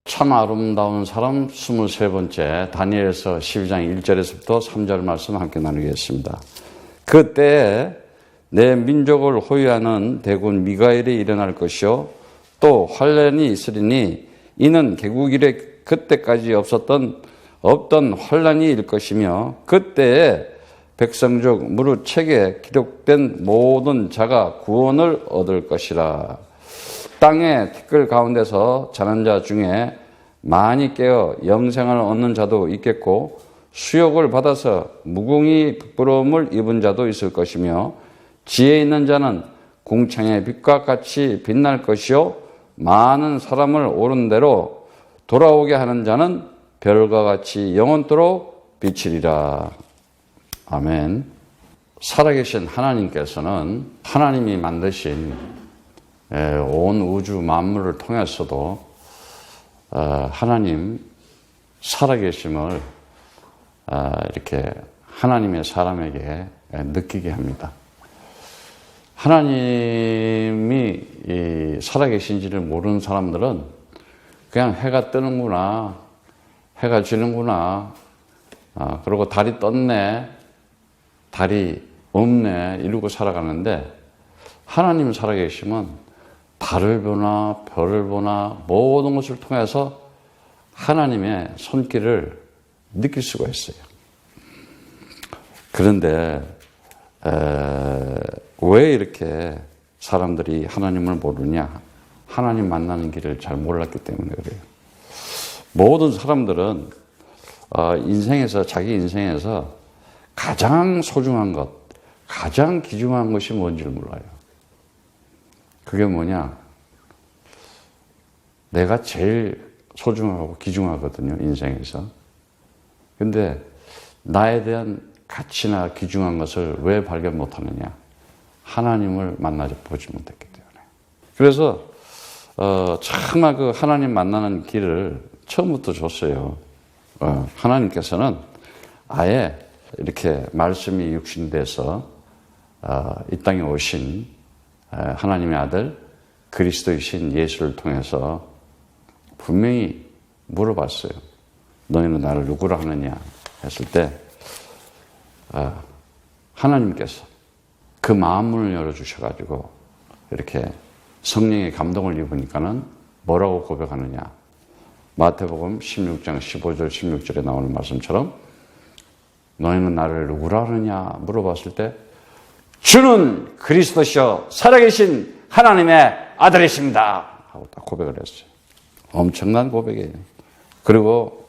참 아름다운 사람 23번째 다니엘서 12장 1절에서부터 3절 말씀 함께 나누겠습니다. 그때 내 민족을 호위하는 대군 미가엘이 일어날 것이요 또 환란이 있으리니 이는 개국 이래 그때까지 없던 환란이 일 것이며 그때에 백성 중 무릇 책에 기록된 모든 자가 구원을 얻을 것이라. 땅의 티끌 가운데서 자는 자 중에 많이 깨어 영생을 얻는 자도 있겠고 수욕을 받아서 무궁히 부끄러움을 입은 자도 있을 것이며 지혜 있는 자는 궁창의 빛과 같이 빛날 것이요 많은 사람을 옳은 대로 돌아오게 하는 자는 별과 같이 영원토록 비치리라. 아멘. 살아계신 하나님께서는 하나님이 만드신 온 우주 만물을 통해서도 하나님 살아계심을 이렇게 하나님의 사람에게 느끼게 합니다. 하나님이 살아계신지를 모르는 사람들은 그냥 해가 뜨는구나, 해가 지는구나, 그리고 달이 떴네, 달이 없네 이러고 살아가는데 하나님 살아계시면 달을 보나 별을 보나 모든 것을 통해서 하나님의 손길을 느낄 수가 있어요. 그런데 왜 이렇게 사람들이 하나님을 모르냐? 하나님 만나는 길을 잘 몰랐기 때문에 그래요. 모든 사람들은 자기 인생에서 가장 소중한 것, 가장 귀중한 것이 뭔지를 몰라요. 그게 뭐냐? 내가 제일 소중하고 귀중하거든요, 인생에서. 근데 나에 대한 가치나 귀중한 것을 왜 발견 못하느냐? 하나님을 보지 못했기 때문에. 그래서 정말 그 하나님 만나는 길을 처음부터 줬어요. 하나님께서는 아예 이렇게 말씀이 육신돼서 이 땅에 오신 하나님의 아들 그리스도이신 예수를 통해서 분명히 물어봤어요. 너희는 나를 누구라 하느냐 했을 때 하나님께서 그 마음문을 열어주셔가지고 이렇게 성령의 감동을 입으니까는 뭐라고 고백하느냐. 마태복음 16장 15절 16절에 나오는 말씀처럼 너희는 나를 누구라 하느냐 물어봤을 때 주는 그리스도시여 살아계신 하나님의 아들이십니다 하고 딱 고백을 했어요. 엄청난 고백이에요. 그리고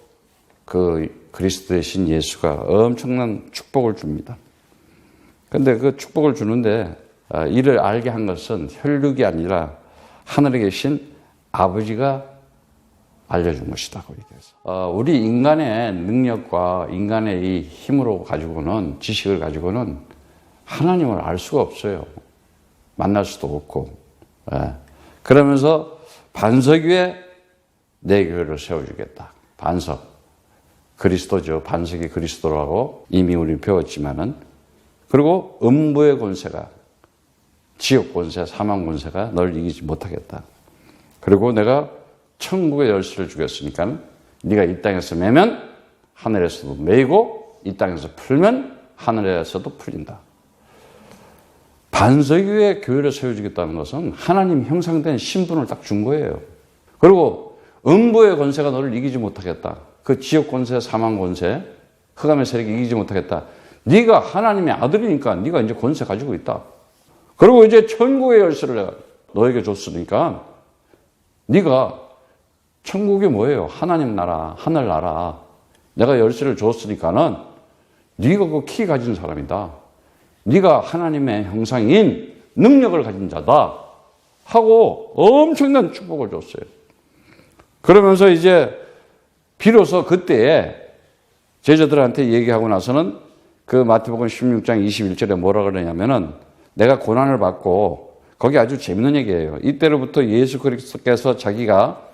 그 그리스도 대신 예수가 엄청난 축복을 줍니다. 그런데 그 축복을 주는데 이를 알게 한 것은 혈육이 아니라 하늘에 계신 아버지가 알려준 것이다고 얘기해서 우리 인간의 능력과 인간의 이 힘으로 가지고는 지식을 가지고는 하나님을 알 수가 없어요. 만날 수도 없고. 그러면서 반석 위에 내 교회를 세워주겠다. 반석. 그리스도죠. 반석이 그리스도라고 이미 우리 배웠지만은. 그리고 음부의 권세가, 지옥 권세, 사망 권세가 널 이기지 못하겠다. 그리고 내가 천국의 열쇠를 주겠으니까 네가 이 땅에서 매면 하늘에서도 매이고 이 땅에서 풀면 하늘에서도 풀린다. 반석 위에 교회를 세워주겠다는 것은 하나님 형상된 신분을 딱 준 거예요. 그리고 음부의 권세가 너를 이기지 못하겠다. 그 지옥 권세, 사망 권세, 흑암의 세력이 이기지 못하겠다. 네가 하나님의 아들이니까 네가 이제 권세 가지고 있다. 그리고 이제 천국의 열쇠를 내가 너에게 줬으니까 네가 천국이 뭐예요? 하나님 나라, 하늘 나라. 내가 열쇠를 줬으니까는 네가 그 키 가진 사람이다. 네가 하나님의 형상인 능력을 가진 자다 하고 엄청난 축복을 줬어요. 그러면서 이제 비로소 그때에 제자들한테 얘기하고 나서는 그 마태복음 16장 21절에 뭐라 그러냐면은 내가 고난을 받고 거기 아주 재밌는 얘기예요. 이때로부터 예수 그리스도께서 자기가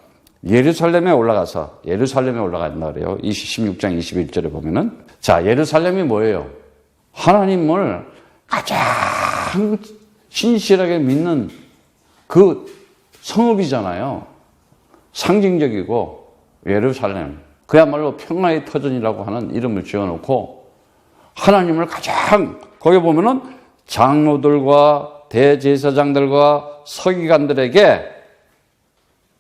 예루살렘에 올라간다 그래요. 16장 21절에 보면은 자, 예루살렘이 뭐예요? 하나님을 가장 신실하게 믿는 그 성읍이잖아요. 상징적이고 예루살렘, 그야말로 평화의 터전이라고 하는 이름을 지어놓고 하나님을 가장, 거기 보면은 장로들과 대제사장들과 서기관들에게,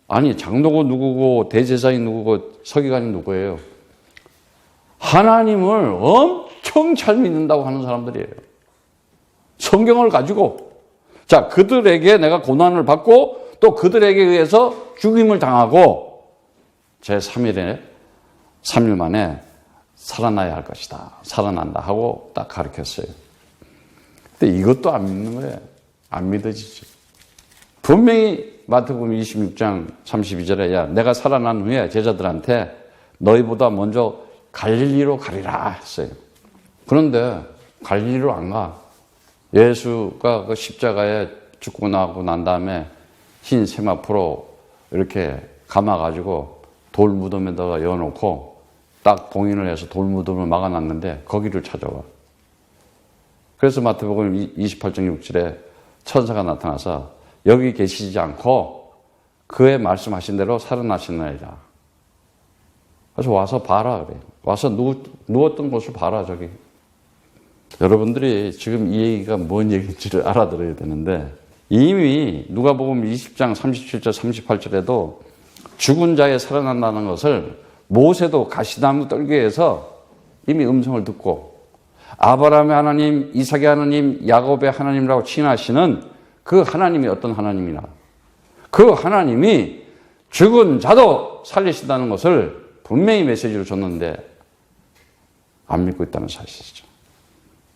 아니 장로가 누구고 대제사장이 누구고 서기관이 누구예요? 하나님을 엄청 잘 믿는다고 하는 사람들이에요. 성경을 가지고. 자, 그들에게 내가 고난을 받고 또 그들에게 의해서 죽임을 당하고 제3일에 3일 만에 살아나야 할 것이다. 살아난다 하고 딱 가르쳤어요. 근데 이것도 안 믿는 거예요. 안 믿어지죠. 분명히 마태복음 26장 32절에 야, 내가 살아난 후에 제자들한테 너희보다 먼저 갈릴리로 가리라 했어요. 그런데 갈릴리로 안 가. 예수가 그 십자가에 죽고 나고 난 다음에 흰 세마포로 이렇게 감아가지고 돌 무덤에다가 여놓고 딱 봉인을 해서 돌 무덤을 막아놨는데 거기를 찾아와. 그래서 마태복음 28장 6절에 천사가 나타나서 여기 계시지 않고 그의 말씀하신 대로 살아나시나이다. 그래서 와서 봐라 그래요. 와서 누웠던 곳을 봐라 저기. 여러분들이 지금 이 얘기가 뭔 얘기인지를 알아들어야 되는데 이미 누가복음 20장 37절 38절에도 죽은 자에 살아난다는 것을 모세도 가시나무 떨기에서 이미 음성을 듣고 아브라함의 하나님, 이삭의 하나님, 야곱의 하나님이라고 칭하시는 그 하나님이 어떤 하나님이나 그 하나님이 죽은 자도 살리신다는 것을 분명히 메시지로 줬는데 안 믿고 있다는 사실이죠.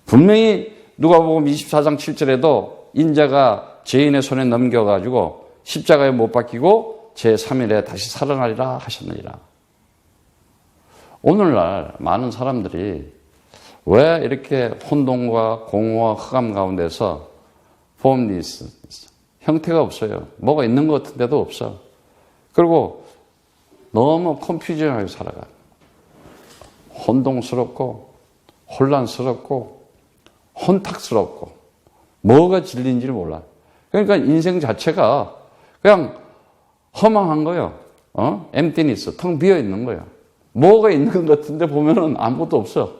분명히 누가복음 24장 7절에도 인자가 죄인의 손에 넘겨가지고 십자가에 못 박히고 제3일에 다시 살아나리라 하셨느니라. 오늘날 많은 사람들이 왜 이렇게 혼돈과 공허와 흑암 가운데서 formless, 형태가 없어요. 뭐가 있는 것 같은데도 없어. 그리고 너무 컨퓨전하게 살아가. 혼동스럽고 혼란스럽고 혼탁스럽고 뭐가 진리인지를 몰라. 그러니까 인생 자체가 그냥 허망한 거예요. emptiness, 텅 비어 있는 거예요. 뭐가 있는 것 같은데 보면은 아무것도 없어.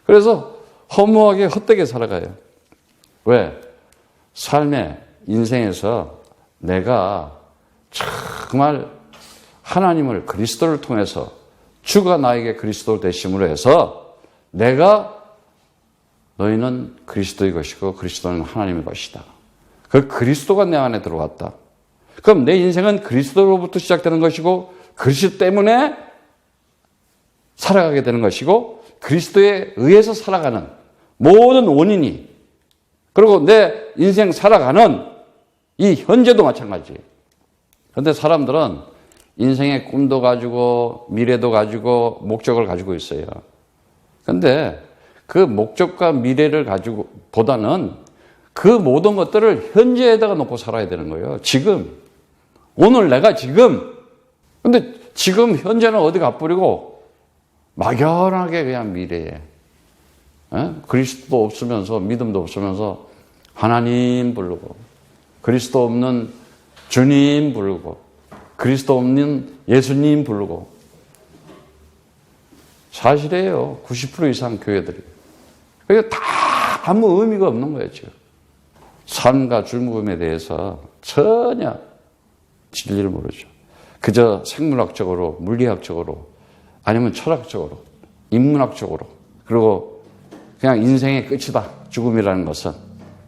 그래서 허무하게 헛되게 살아가요. 왜? 삶의 인생에서 내가 정말 하나님을 그리스도를 통해서 주가 나에게 그리스도를 되심으로 해서 내가 너희는 그리스도의 것이고 그리스도는 하나님의 것이다. 그 그리스도가 내 안에 들어왔다. 그럼 내 인생은 그리스도로부터 시작되는 것이고 그리스도 때문에 살아가게 되는 것이고 그리스도에 의해서 살아가는 모든 원인이 그리고 내 인생 살아가는 이 현재도 마찬가지예요. 그런데 사람들은 인생의 꿈도 가지고 미래도 가지고 목적을 가지고 있어요. 그런데 그 목적과 미래를 가지고 보다는 그 모든 것들을 현재에다가 놓고 살아야 되는 거예요. 지금. 오늘 내가 지금. 근데 지금 현재는 어디 가버리고 막연하게 그냥 미래에. 그리스도 없으면서 믿음도 없으면서 하나님 부르고 그리스도 없는 주님 부르고 그리스도 없는 예수님 부르고 사실이에요. 90% 이상 교회들이. 그러니까 다 아무 의미가 없는 거예요, 지금. 삶과 죽음에 대해서 전혀 진리를 모르죠. 그저 생물학적으로, 물리학적으로, 아니면 철학적으로, 인문학적으로, 그리고 그냥 인생의 끝이다, 죽음이라는 것은.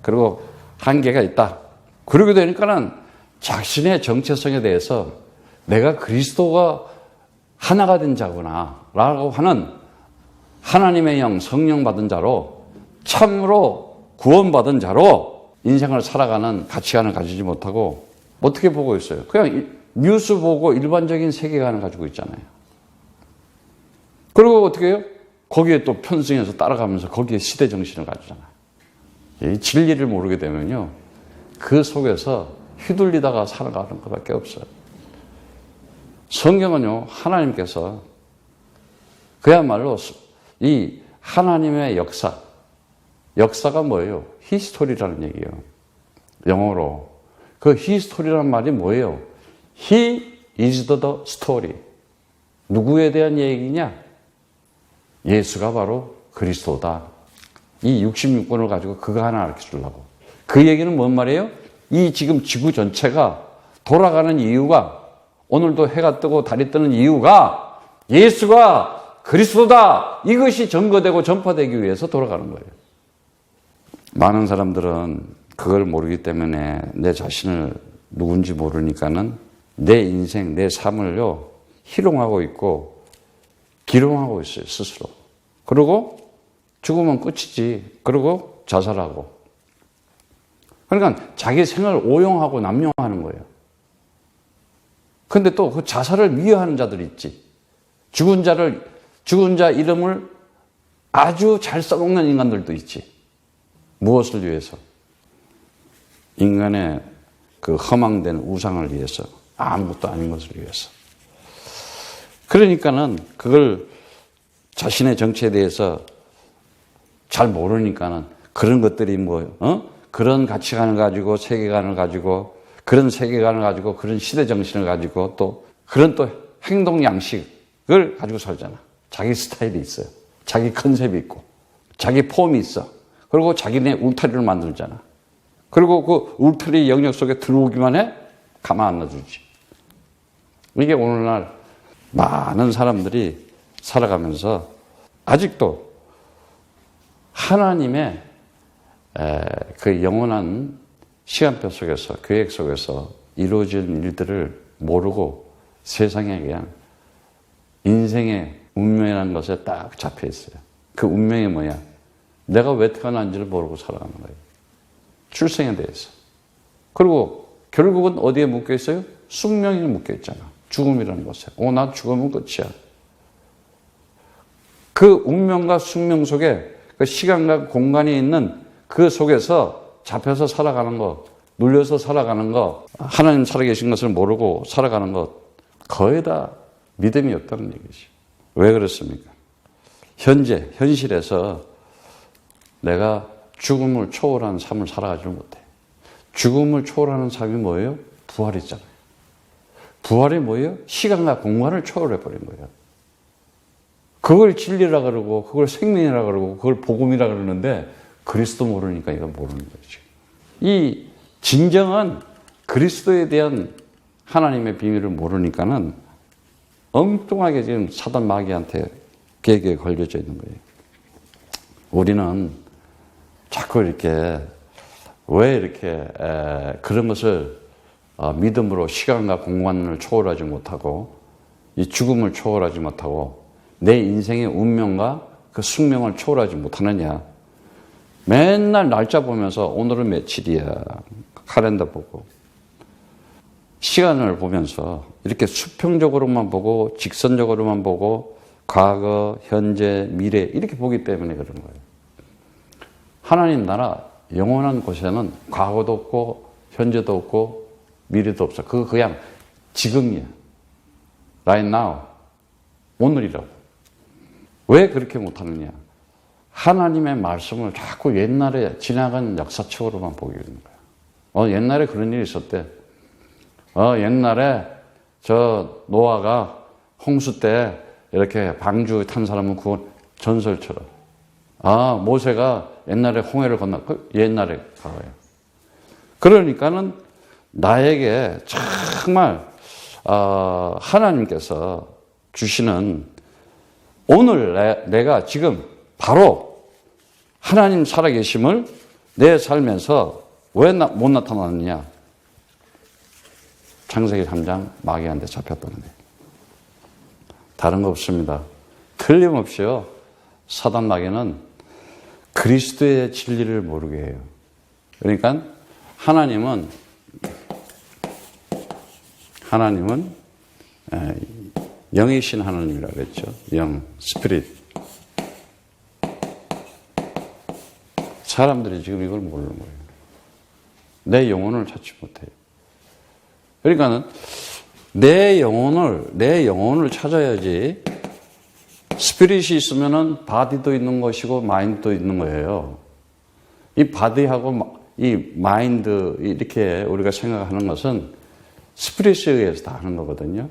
그리고 한계가 있다. 그러게 되니까는 자신의 정체성에 대해서 내가 그리스도가 하나가 된 자구나, 라고 하는 하나님의 영, 성령 받은 자로, 참으로 구원받은 자로 인생을 살아가는 가치관을 가지지 못하고 어떻게 보고 있어요? 그냥 뉴스 보고 일반적인 세계관을 가지고 있잖아요. 그리고 어떻게 해요? 거기에 또 편승해서 따라가면서 거기에 시대 정신을 가지잖아요. 이 진리를 모르게 되면요, 그 속에서 휘둘리다가 살아가는 것밖에 없어요. 성경은요, 하나님께서 그야말로 이 하나님의 역사가 뭐예요? 히스토리라는 얘기예요. 영어로. 그 히스토리라는 말이 뭐예요? He is the story. 누구에 대한 얘기냐? 예수가 바로 그리스도다. 이 66권을 가지고 그거 하나 가르쳐 주려고. 그 얘기는 뭔 말이에요? 이 지금 지구 전체가 돌아가는 이유가, 오늘도 해가 뜨고 달이 뜨는 이유가 예수가 그리스도다. 이것이 증거되고 전파되기 위해서 돌아가는 거예요. 많은 사람들은 그걸 모르기 때문에 내 자신을 누군지 모르니까는 내 인생, 내 삶을요, 희롱하고 있고 기롱하고 있어요, 스스로. 그리고 죽으면 끝이지. 그리고 자살하고. 그러니까 자기 생을 오용하고 남용하는 거예요. 근데 또 그 자살을 미워하는 자들이 있지. 죽은 자 이름을 아주 잘 써먹는 인간들도 있지. 무엇을 위해서? 인간의 그 허망된 우상을 위해서. 아무것도 아닌 것을 위해서. 그러니까는 그걸 자신의 정체에 대해서 잘 모르니까는 그런 것들이 그런 가치관을 가지고 세계관을 가지고 그런 세계관을 가지고 그런 시대 정신을 가지고 또 그런 또 행동 양식을 가지고 살잖아. 자기 스타일이 있어요. 자기 컨셉이 있고 자기 폼이 있어. 그리고 자기네 울타리를 만들잖아. 그리고 그 울타리 영역 속에 들어오기만 해? 가만 안 놔주지. 이게 오늘날 많은 사람들이 살아가면서 아직도 하나님의 그 영원한 시간표 속에서, 계획 속에서 이루어진 일들을 모르고 세상에 그냥 인생의 운명이라는 것에 딱 잡혀 있어요. 그 운명이 뭐야? 내가 왜 태어난지를 모르고 살아가는 거예요. 출생에 대해서. 그리고 결국은 어디에 묶여 있어요? 숙명에 묶여 있잖아. 죽음이라는 것에. 나 죽으면 끝이야. 그 운명과 숙명 속에 그 시간과 공간이 있는 그 속에서 잡혀서 살아가는 것, 눌려서 살아가는 것, 하나님 살아계신 것을 모르고 살아가는 것, 거의 다 믿음이 없다는 얘기죠. 왜 그렇습니까? 현실에서 내가 죽음을 초월한 삶을 살아가지 못해. 죽음을 초월하는 삶이 뭐예요? 부활이잖아요. 부활이 뭐예요? 시간과 공간을 초월해버린 거예요. 그걸 진리라 그러고 그걸 생명이라 그러고 그걸 복음이라 그러는데 그리스도 모르니까 이건 모르는 거죠. 이 진정한 그리스도에 대한 하나님의 비밀을 모르니까는 엉뚱하게 지금 사단 마귀한테 계획에 걸려져 있는 거예요. 우리는 자꾸 이렇게 왜 이렇게 그런 것을 믿음으로 시간과 공간을 초월하지 못하고 이 죽음을 초월하지 못하고 내 인생의 운명과 그 숙명을 초월하지 못하느냐. 맨날 날짜 보면서 오늘은 며칠이야. 카렌더 보고. 시간을 보면서 이렇게 수평적으로만 보고 직선적으로만 보고 과거, 현재, 미래 이렇게 보기 때문에 그런 거예요. 하나님 나라 영원한 곳에는 과거도 없고 현재도 없고 미래도 없어. 그거 그냥 지금이야. Right now. 오늘이라고. 왜 그렇게 못하느냐? 하나님의 말씀을 자꾸 옛날에 지나간 역사책으로만 보게 되는 거야. 옛날에 그런 일이 있었대. 옛날에 저 노아가 홍수 때 이렇게 방주 탄 사람은 구원 전설처럼. 모세가 옛날에 홍해를 건너, 옛날에 과거예요. 그러니까는 나에게 정말 하나님께서 주시는 오늘 내가 지금 바로 하나님 살아계심을 내 삶에서 왜 못 나타나느냐? 창세기 3장 마귀한테 잡혔다는 거예요. 다른 거 없습니다. 틀림없이요. 사단 마귀는 그리스도의 진리를 모르게 해요. 그러니까 하나님은 영이신 하나님이라고 그랬죠. 영, 스피릿. 사람들이 지금 이걸 모르는 거예요. 내 영혼을 찾지 못해요. 그러니까는 내 영혼을 찾아야지. 스피릿이 있으면은 바디도 있는 것이고 마인드도 있는 거예요. 이 바디하고 이 마인드 이렇게 우리가 생각하는 것은 스피릿에 의해서 다 하는 거거든요.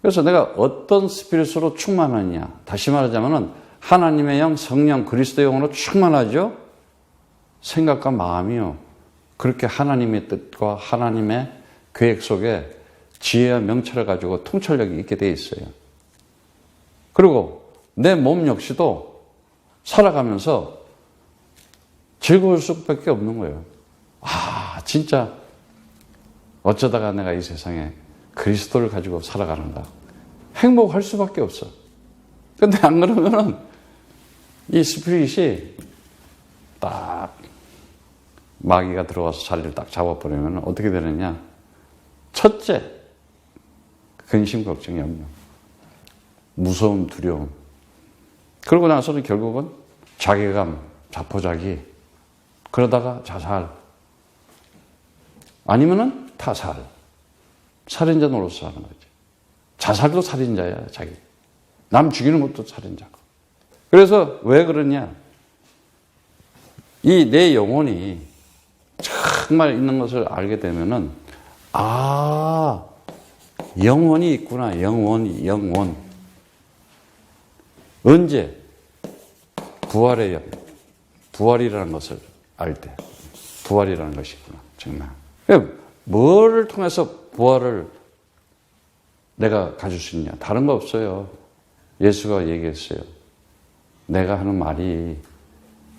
그래서 내가 어떤 스피릿으로 충만하냐. 다시 말하자면 하나님의 영, 성령, 그리스도의 영으로 충만하죠. 생각과 마음이요. 그렇게 하나님의 뜻과 하나님의 계획 속에 지혜와 명철을 가지고 통찰력이 있게 되어 있어요. 그리고 내 몸 역시도 살아가면서 즐거울 수밖에 없는 거예요. 아, 진짜 어쩌다가 내가 이 세상에 그리스도를 가지고 살아가는가. 행복할 수밖에 없어. 근데 안 그러면은 이 스피릿이 딱 마귀가 들어와서 자리를 딱 잡아버리면 어떻게 되느냐. 첫째, 근심, 걱정, 염려. 무서움, 두려움. 그러고 나서는 결국은 자괴감, 자포자기. 그러다가 자살. 아니면은 타살. 살인자 노릇을 하는 거지. 자살도 살인자야, 자기. 남 죽이는 것도 살인자고. 그래서 왜 그러냐. 이 내 영혼이 정말 있는 것을 알게 되면은, 아, 영혼이 있구나. 영혼. 언제? 부활의 영. 부활이라는 것을 알 때. 부활이라는 것이 있구나. 정말. 뭐를 통해서 부활을 내가 가질 수 있냐? 다른 거 없어요. 예수가 얘기했어요. 내가 하는 말이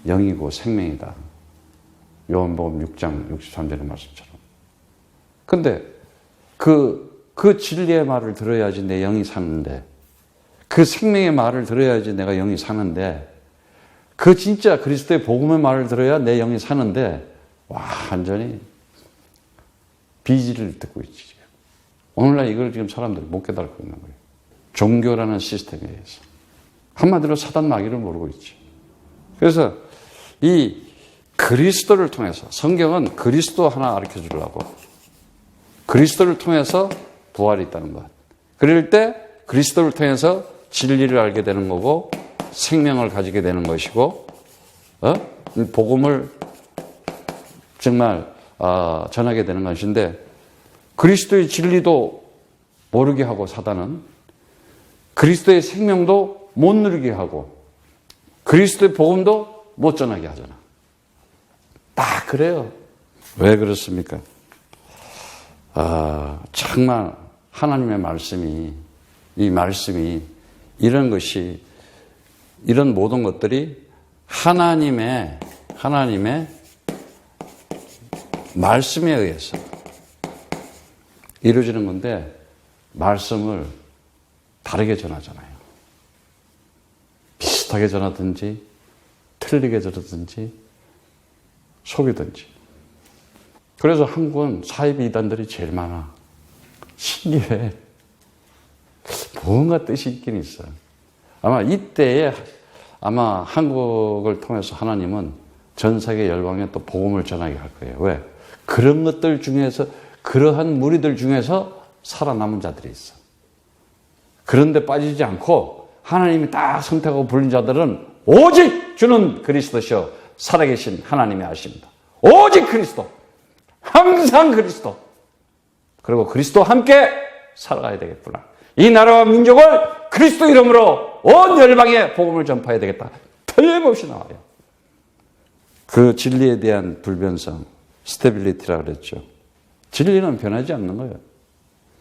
영이고 생명이다. 요한복음 6장 63절의 말씀처럼. 근데 그 진리의 말을 들어야지 내 영이 사는데, 그 생명의 말을 들어야지 내가 영이 사는데, 그 진짜 그리스도의 복음의 말을 들어야 내 영이 사는데, 완전히 비지를 듣고 있지. 오늘날 이걸 지금 사람들이 못 깨닫고 있는 거예요. 종교라는 시스템에 의해서. 한마디로 사단 마귀를 모르고 있지. 그래서 이 그리스도를 통해서, 성경은 그리스도 하나 가르쳐 주려고, 그리스도를 통해서 부활이 있다는 것. 그럴 때 그리스도를 통해서 진리를 알게 되는 거고, 생명을 가지게 되는 것이고, 복음을 정말 전하게 되는 것인데, 그리스도의 진리도 모르게 하고 사단은 그리스도의 생명도 못 누리게 하고 그리스도의 복음도 못 전하게 하잖아. 딱 그래요. 왜 그렇습니까? 정말 하나님의 말씀이, 이 말씀이, 이런 것이, 이런 모든 것들이 하나님의 말씀에 의해서 이루어지는 건데, 말씀을 다르게 전하잖아요. 비슷하게 전하든지 틀리게 전하든지 속이든지. 그래서 한국은 사이비 이단들이 제일 많아. 신기해. 뭔가 뜻이 있긴 있어. 아마 이때에 아마 한국을 통해서 하나님은 전 세계 열방에 또 복음을 전하게 할 거예요. 왜? 그런 것들 중에서, 그러한 무리들 중에서 살아남은 자들이 있어. 그런데 빠지지 않고 하나님이 딱 선택하고 부른 자들은 오직 주는 그리스도시요 살아계신 하나님이 아십니다. 오직 그리스도. 항상 그리스도. 그리고 그리스도와 함께 살아가야 되겠구나. 이 나라와 민족을 그리스도 이름으로 온 열방에 복음을 전파해야 되겠다. 틀림없이 나와요. 그 진리에 대한 불변성, 스테빌리티라고 그랬죠. 진리는 변하지 않는 거예요.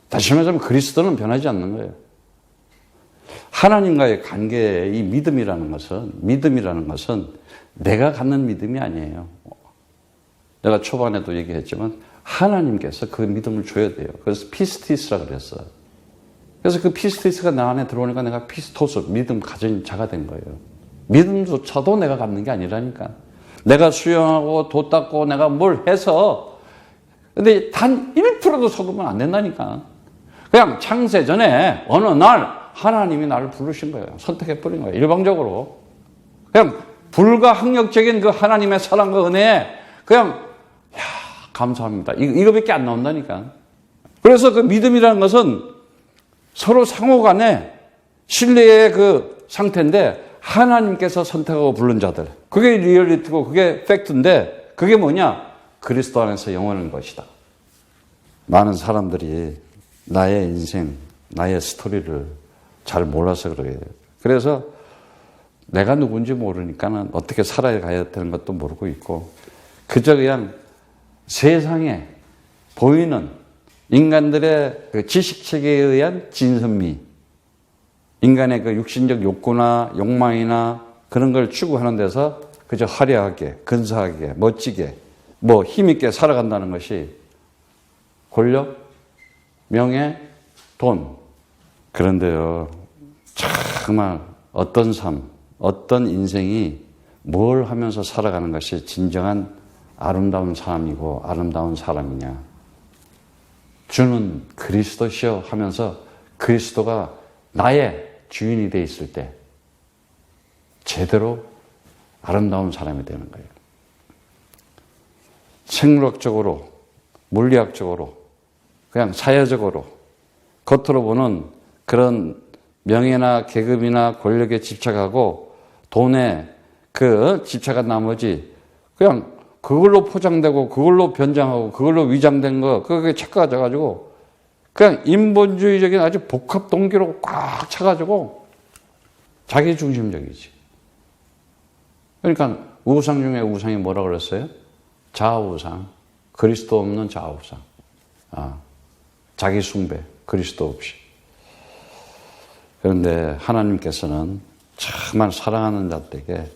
다시 말하자면 그리스도는 변하지 않는 거예요. 하나님과의 관계의 이 믿음이라는 것은 내가 갖는 믿음이 아니에요. 내가 초반에도 얘기했지만 하나님께서 그 믿음을 줘야 돼요. 그래서 피스티스라고 그랬어요. 그래서 그 피스티스가 나 안에 들어오니까 내가 피스토스, 믿음 가진 자가 된 거예요. 믿음조차도 내가 갖는 게 아니라니까. 내가 수영하고 도 닦고 내가 뭘 해서, 근데 단 1%도 속으면 안 된다니까. 그냥 창세 전에 어느 날 하나님이 나를 부르신 거예요. 선택해버린 거예요. 일방적으로. 그냥 불가항력적인 그 하나님의 사랑과 은혜에 그냥 감사합니다. 이거밖에 안 나온다니까. 그래서 그 믿음이라는 것은 서로 상호간에 신뢰의 그 상태인데 하나님께서 선택하고 부른 자들. 그게 리얼리티고 그게 팩트인데 그게 뭐냐? 그리스도 안에서 영원한 것이다. 많은 사람들이 나의 인생, 나의 스토리를 잘 몰라서 그래요. 그래서 내가 누군지 모르니까는 어떻게 살아가야 되는 것도 모르고 있고, 그저 그냥 세상에 보이는 인간들의 그 지식체계에 의한 진선미, 인간의 그 육신적 욕구나 욕망이나 그런 걸 추구하는 데서 그저 화려하게, 근사하게, 멋지게, 뭐 힘있게 살아간다는 것이 권력, 명예, 돈. 그런데요, 정말 어떤 삶, 어떤 인생이 뭘 하면서 살아가는 것이 진정한 아름다운 삶이고 아름다운 사람이냐. 주는 그리스도시여 하면서 그리스도가 나의 주인이 돼 있을 때 제대로 아름다운 사람이 되는 거예요. 생물학적으로, 물리학적으로, 그냥 사회적으로 겉으로 보는 그런 명예나 계급이나 권력에 집착하고 돈에 그 집착한 나머지 그냥 그걸로 포장되고 그걸로 변장하고 그걸로 위장된 거 그게 착각해가지고 그냥 인본주의적인 아주 복합 동기로 꽉 차가지고 자기중심적이지. 그러니까 우상 중에 우상이 뭐라고 그랬어요? 자아우상, 그리스도 없는 자아우상. 자기 숭배, 그리스도 없이. 그런데 하나님께서는 정말 사랑하는 자들에게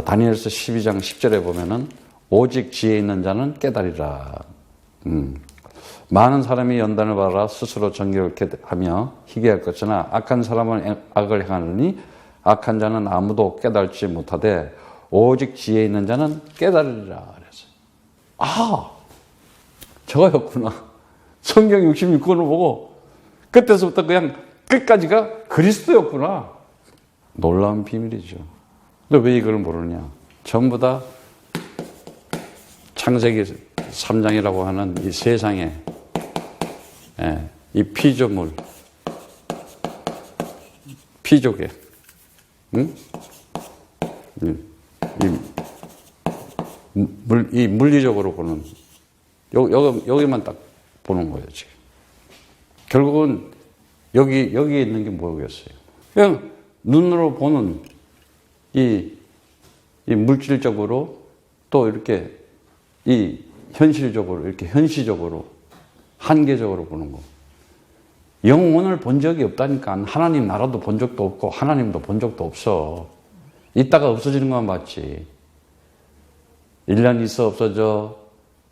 다니엘서 12장 10절에 보면은 오직 지혜 있는 자는 깨달으리라. 많은 사람이 연단을 받아 스스로 정결케 하며 희귀할 것이나 악한 사람은 악을 행하느니 악한 자는 아무도 깨달지 못하되 오직 지혜 있는 자는 깨달으리라. 그래서 저거였구나. 성경 66권을 보고 그때서부터 그냥 끝까지가 그리스도였구나. 놀라운 비밀이죠. 근데 왜 이걸 모르냐? 전부 다 창세기 3장이라고 하는 이 세상에 이 피조물, 피조개, 이 물리적으로 보는 여기만 딱 보는 거예요, 지금. 결국은 여기에 있는 게 뭐겠어요? 그냥 눈으로 보는 이 물질적으로 또 이렇게 이 현실적으로 이렇게 현시적으로 한계적으로 보는 거. 영혼을 본 적이 없다니까. 하나님 나라도 본 적도 없고 하나님도 본 적도 없어. 있다가 없어지는 것만 봤지. 1년 있어 없어져.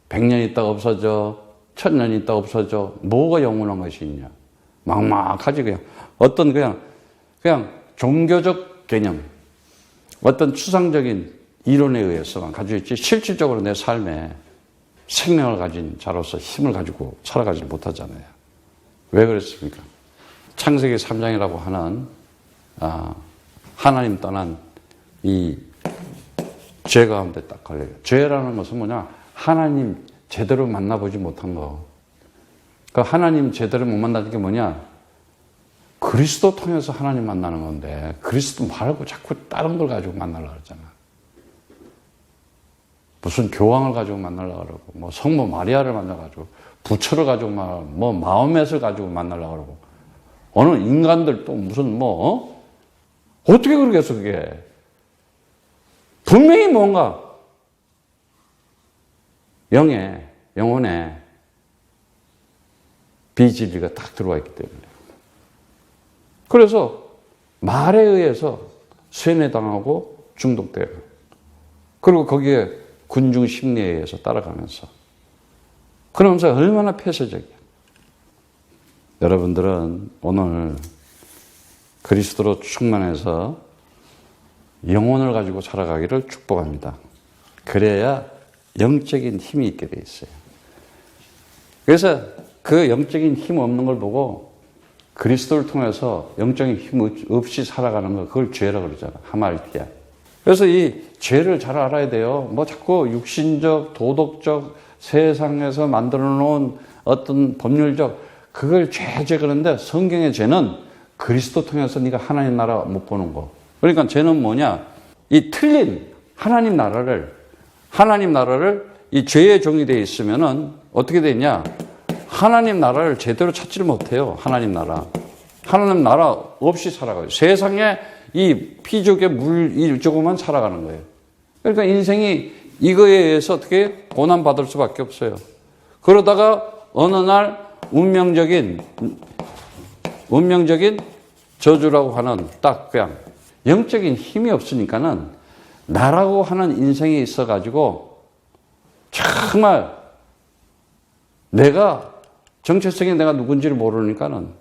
100년 있다가 없어져. 1000년 있다가 없어져. 뭐가 영원한 것이 있냐. 막막하지 그냥. 어떤 그냥 종교적 개념. 어떤 추상적인 이론에 의해서만 가지고 있지 실질적으로 내 삶에 생명을 가진 자로서 힘을 가지고 살아가지 못하잖아요. 왜 그랬습니까? 창세기 3장이라고 하는 하나님 떠난 이 죄 가운데 딱 걸려요. 죄라는 것은 뭐냐? 하나님 제대로 만나보지 못한 거. 그 하나님 제대로 못 만나는 게 뭐냐? 그리스도 통해서 하나님 만나는 건데 그리스도 말고 자꾸 다른 걸 가지고 만나려고 그러잖아. 무슨 교황을 가지고 만나려고 그러고 뭐 성모 마리아를 만나가지고 부처를 가지고 뭐 마호멧을 가지고 만나려고 그러고 어느 인간들 또 무슨 어떻게 그러겠어 그게. 분명히 뭔가 영혼에 비진리가 딱 들어와 있기 때문에. 그래서 말에 의해서 세뇌당하고 중독돼요. 그리고 거기에 군중 심리에 의해서 따라가면서. 그러면서 얼마나 폐쇄적이야. 여러분들은 오늘 그리스도로 충만해서 영혼을 가지고 살아가기를 축복합니다. 그래야 영적인 힘이 있게 돼 있어요. 그래서 그 영적인 힘 없는 걸 보고 그리스도를 통해서 영적인 힘 없이 살아가는 거 그걸 죄라고 그러잖아. 하말티아. 그래서 이 죄를 잘 알아야 돼요. 뭐 자꾸 육신적, 도덕적, 세상에서 만들어 놓은 어떤 법률적 그걸 죄 그러는데 성경의 죄는 그리스도 통해서 네가 하나님 나라 못 보는 거. 그러니까 죄는 뭐냐? 이 틀린 하나님 나라를 이 죄의 종이 되어 있으면은 어떻게 되냐? 하나님 나라를 제대로 찾지를 못해요. 하나님 나라. 하나님 나라 없이 살아가요. 세상에 이 피조개 물 이 조금만 살아가는 거예요. 그러니까 인생이 이거에 의해서 어떻게 고난받을 수밖에 없어요. 그러다가 어느 날 운명적인 저주라고 하는 딱 그냥 영적인 힘이 없으니까는 나라고 하는 인생이 있어가지고 정말 내가 정체성이 내가 누군지를 모르니까는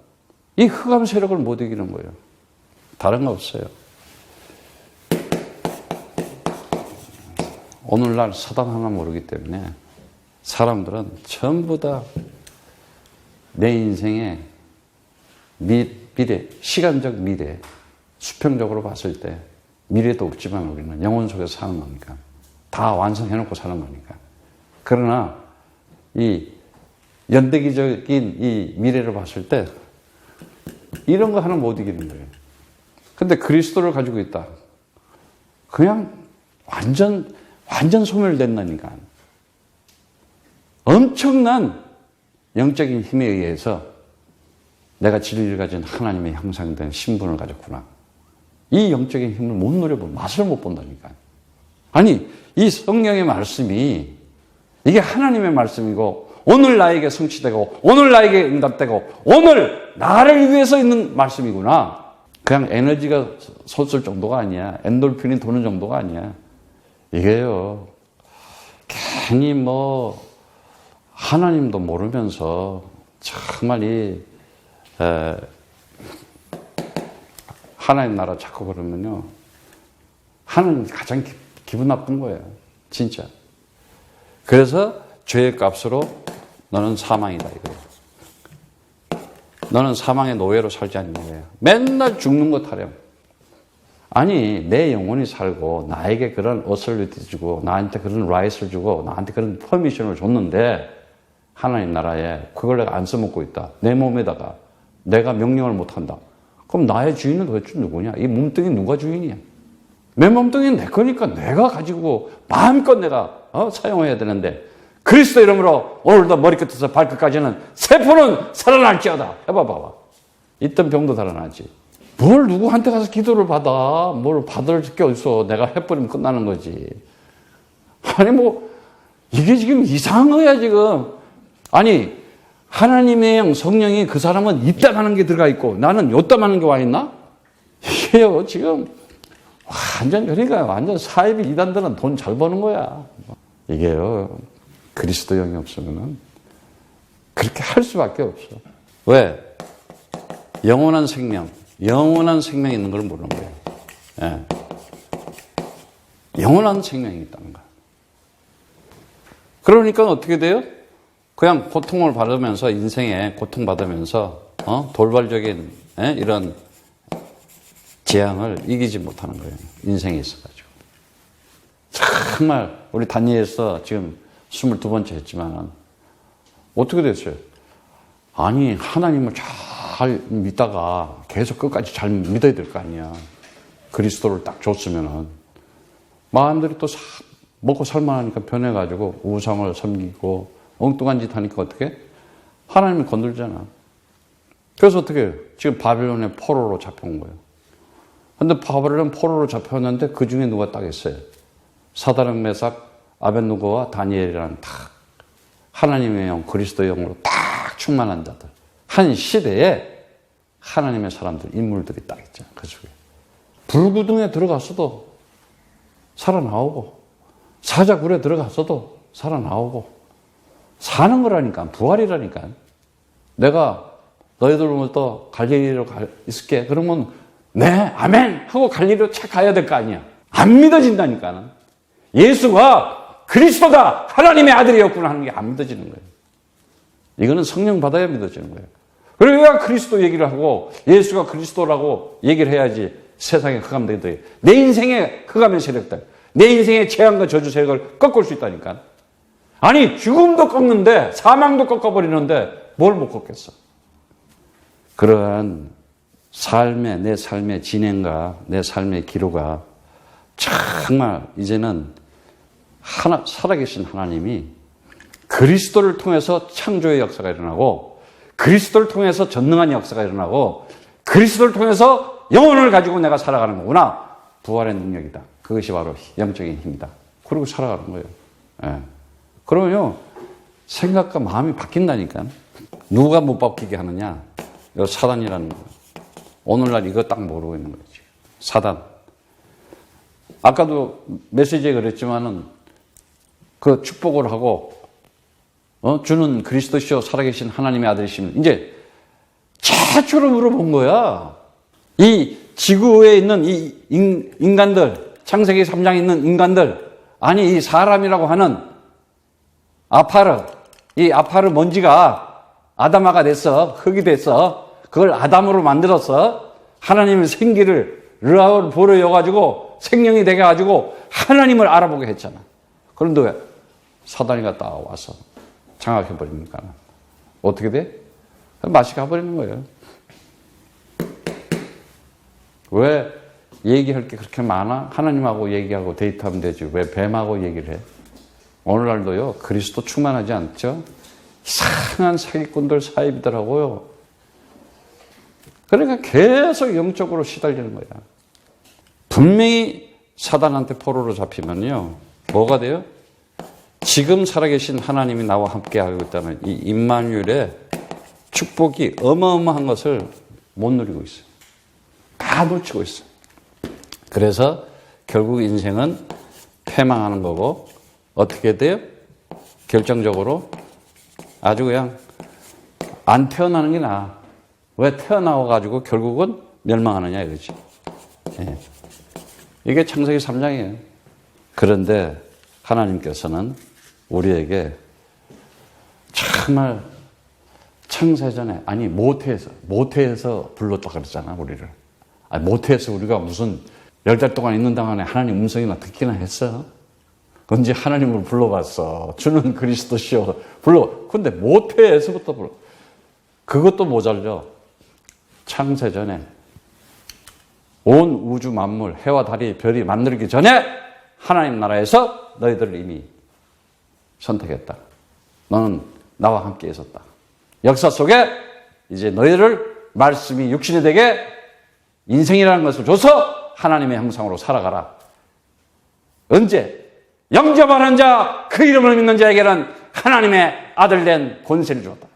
이 흑암 세력을 못 이기는 거예요. 다른 거 없어요. 오늘날 사단 하나 모르기 때문에 사람들은 전부 다 내 인생의 미래, 시간적 미래, 수평적으로 봤을 때 미래도 없지만 우리는 영혼 속에서 사는 거니까. 다 완성해놓고 사는 거니까. 그러나 이 연대기적인 이 미래를 봤을 때 이런 거 하나 못 이기는 거예요. 근데 그리스도를 가지고 있다. 그냥 완전 소멸된다니까. 엄청난 영적인 힘에 의해서 내가 진리를 가진 하나님의 형상된 신분을 가졌구나. 이 영적인 힘을 못 누려보면 맛을 못 본다니까. 아니, 이 성령의 말씀이 이게 하나님의 말씀이고 오늘 나에게 성취되고 오늘 나에게 응답되고 오늘 나를 위해서 있는 말씀이구나. 그냥 에너지가 솟을 정도가 아니야. 엔돌핀이 도는 정도가 아니야. 이게요. 괜히 하나님도 모르면서 정말 하나님 나라 찾고 그러면요. 하나님 가장 기분 나쁜 거예요. 진짜. 그래서 죄의 값으로 너는 사망이다 이거예요. 너는 사망의 노예로 살지 않는 거예요. 맨날 죽는 거 타령. 아니 내 영혼이 살고 나에게 그런 어설리티 주고 나한테 그런 라이트를 주고 나한테 그런 퍼미션을 줬는데 하나님 나라에 그걸 내가 안 써먹고 있다. 내 몸에다가 내가 명령을 못한다. 그럼 나의 주인은 도대체 누구냐? 이 몸뚱이 누가 주인이야? 내 몸뚱이는 내 거니까 내가 가지고 마음껏 내가 사용해야 되는데 그리스도 이름으로 오늘도 머리끝에서 발끝까지는 세포는 살아날지어다. 해봐봐. 있던 병도 살아나지. 뭘 누구한테 가서 기도를 받아. 뭘 받을 게 어딨어. 내가 해버리면 끝나는 거지. 아니 이게 지금 이상한 거야 지금. 아니 하나님의 영 성령이 그 사람은 이따가는 게 들어가 있고 나는 요따마는 게 와 있나? 이게요 지금 그러니까 완전 사이비 이단들은 돈 잘 버는 거야. 이게요 그리스도 영이 없으면은 그렇게 할 수밖에 없어. 왜? 영원한 생명이 있는 걸 모르는 거예요. 예. 영원한 생명이 있다는 거야. 그러니까 어떻게 돼요? 그냥 고통을 받으면서 인생에 고통받으면서 돌발적인 이런 재앙을 이기지 못하는 거예요. 인생에 있어가지고. 정말 우리 다니엘서 지금 22번째 했지만 어떻게 됐어요? 아니 하나님을 잘 믿다가 계속 끝까지 잘 믿어야 될 거 아니야. 그리스도를 딱 줬으면은 마음들이 또 먹고 살만하니까 변해가지고 우상을 섬기고 엉뚱한 짓 하니까 어떻게? 하나님을 건들잖아. 그래서 어떻게 해요? 지금 바빌론의 포로로 잡혀온 거예요. 근데 바빌론 포로로 잡혀왔는데 그 중에 누가 딱 있어요? 사드락 메삭 아벳느고와 다니엘이라는 딱 하나님의 영, 그리스도의 영으로 딱 충만한 자들. 한 시대에 하나님의 사람들, 인물들이 딱 있죠. 그 속에. 불구덩이에 들어갔어도 살아나오고 사자굴에 들어갔어도 살아나오고 사는 거라니까. 부활이라니까. 내가 너희들 보면서 갈릴리로 있을게. 그러면 네 아멘 하고 갈릴리로 착 가야 될 거 아니야. 안 믿어진다니까. 예수가 그리스도다 하나님의 아들이었구나 하는 게 안 믿어지는 거예요. 이거는 성령 받아야 믿어지는 거예요. 그러니까 그리스도 얘기를 하고 예수가 그리스도라고 얘기를 해야지 세상에 흑암되게 내 인생의 흑암의 세력들, 내 인생의 재앙과 저주 세력을 꺾을 수 있다니까. 아니 죽음도 꺾는데 사망도 꺾어버리는데 뭘 못 꺾겠어. 그러한 내 삶의 진행과 내 삶의 기로가 정말 이제는 살아계신 하나님이 그리스도를 통해서 창조의 역사가 일어나고, 그리스도를 통해서 전능한 역사가 일어나고, 그리스도를 통해서 영혼을 가지고 내가 살아가는 거구나. 부활의 능력이다. 그것이 바로 영적인 힘이다. 그러고 살아가는 거예요. 예. 그러면요, 생각과 마음이 바뀐다니까. 누가 못 바뀌게 하느냐? 이거 사단이라는 거예요. 오늘날 이거 딱 모르고 있는 거지. 사단. 아까도 메시지에 그랬지만은 그 축복을 하고, 주는 그리스도시요 살아계신 하나님의 아들이시면 이제 최초로 물어본 거야. 이 지구에 있는 이 인간들, 창세기 3장에 있는 인간들, 아니 이 사람이라고 하는 아파르, 이 아파르 먼지가 아담아가 됐어. 흙이 됐어. 그걸 아담으로 만들어서 하나님의 생기를 르아를 보여가지고 생명이 되게가지고 하나님을 알아보게 했잖아. 그런데 왜 사단이 갔다 와서 장악해버립니까? 어떻게 돼? 맛이 가버리는 거예요. 왜 얘기할 게 그렇게 많아? 하나님하고 얘기하고 데이트하면 되지. 왜 뱀하고 얘기를 해? 오늘날도요, 그리스도 충만하지 않죠? 이상한 사기꾼들 사입이더라고요. 그러니까 계속 영적으로 시달리는 거야. 분명히 사단한테 포로로 잡히면요, 뭐가 돼요? 지금 살아계신 하나님이 나와 함께하고 있다는 이 임마누엘의 축복이 어마어마한 것을 못 누리고 있어요. 다 놓치고 있어요. 그래서 결국 인생은 패망하는 거고, 어떻게 돼요? 결정적으로 아주 그냥 안 태어나는 게 나아. 왜 태어나와가지고 결국은 멸망하느냐 이거지. 예. 이게 창세기 3장이에요. 그런데 하나님께서는 우리에게 정말 창세전에, 아니 모태에서 불렀다 그랬잖아, 우리를. 아니, 모태에서 우리가 무슨 10달 동안 있는 동안에 하나님 음성이나 듣기나 했어? 언제 하나님을 불러봤어? 주는 그리스도시여 불러. 근데 모태에서부터 불러. 그것도 모자르죠. 창세전에 온 우주 만물, 해와 달이, 별이 만들기 전에 하나님 나라에서 너희들을 이미 선택했다. 너는 나와 함께 있었다. 역사 속에 이제 너희를 말씀이 육신이 되게 인생이라는 것을 줘서 하나님의 형상으로 살아가라. 언제? 영접하는 자, 그 이름을 믿는 자에게는 하나님의 아들 된 권세를 주었다.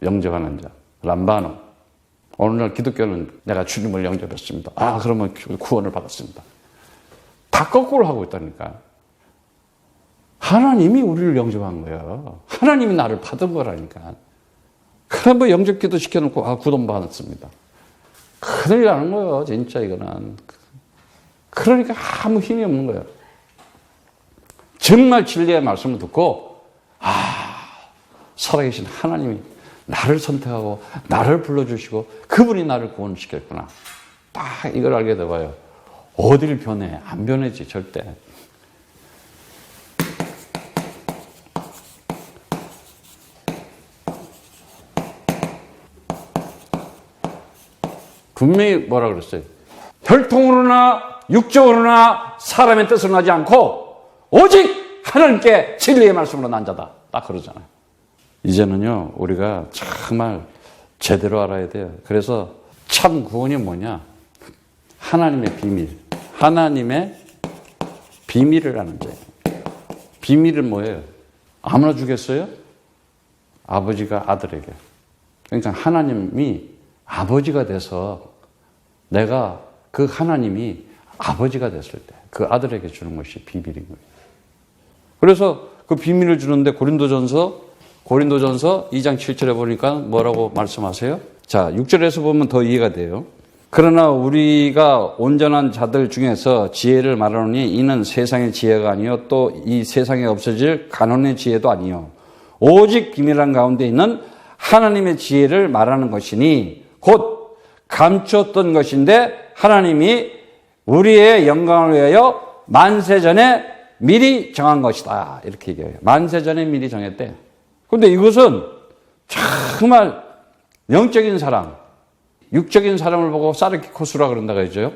영접하는 자, 람바노. 오늘날 기독교는 내가 주님을 영접했습니다. 아, 그러면 구원을 받았습니다. 다 거꾸로 하고 있다니까. 하나님이 우리를 영접한 거예요. 하나님이 나를 받은 거라니까. 그럼 뭐 영접 기도 시켜놓고, 아, 구원 받았습니다. 큰일 나는 거예요, 진짜 이거는. 그러니까 아무 힘이 없는 거예요. 정말 진리의 말씀을 듣고, 살아계신 하나님이 나를 선택하고 나를 불러주시고 그분이 나를 구원시켰구나. 딱 이걸 알게 돼봐요. 어딜 변해? 안 변하지, 절대. 분명히 뭐라 그랬어요? 혈통으로나 육적으로나 사람의 뜻을 하지 않고 오직 하나님께 진리의 말씀으로 난 자다. 딱 그러잖아요. 이제는요, 우리가 정말 제대로 알아야 돼요. 그래서 참 구원이 뭐냐? 하나님의 비밀. 하나님의 비밀을 아는 자예요. 비밀은 뭐예요? 아무나 주겠어요? 아버지가 아들에게. 그러니까 하나님이 아버지가 돼서 내가 그 하나님이 아버지가 됐을 때 그 아들에게 주는 것이 비밀인 거예요. 그래서 그 비밀을 주는데 고린도전서 2장 7절에 보니까 뭐라고 말씀하세요? 자, 6절에서 보면 더 이해가 돼요. 그러나 우리가 온전한 자들 중에서 지혜를 말하노니 이는 세상의 지혜가 아니요 또 이 세상에 없어질 간혼의 지혜도 아니요 오직 비밀한 가운데 있는 하나님의 지혜를 말하는 것이니 곧 감추었던 것인데 하나님이 우리의 영광을 위하여 만세전에 미리 정한 것이다. 이렇게 얘기해요. 만세전에 미리 정했대. 그런데 이것은 정말 영적인 사람, 육적인 사람을 보고 사르키코스라 그런다고 했죠.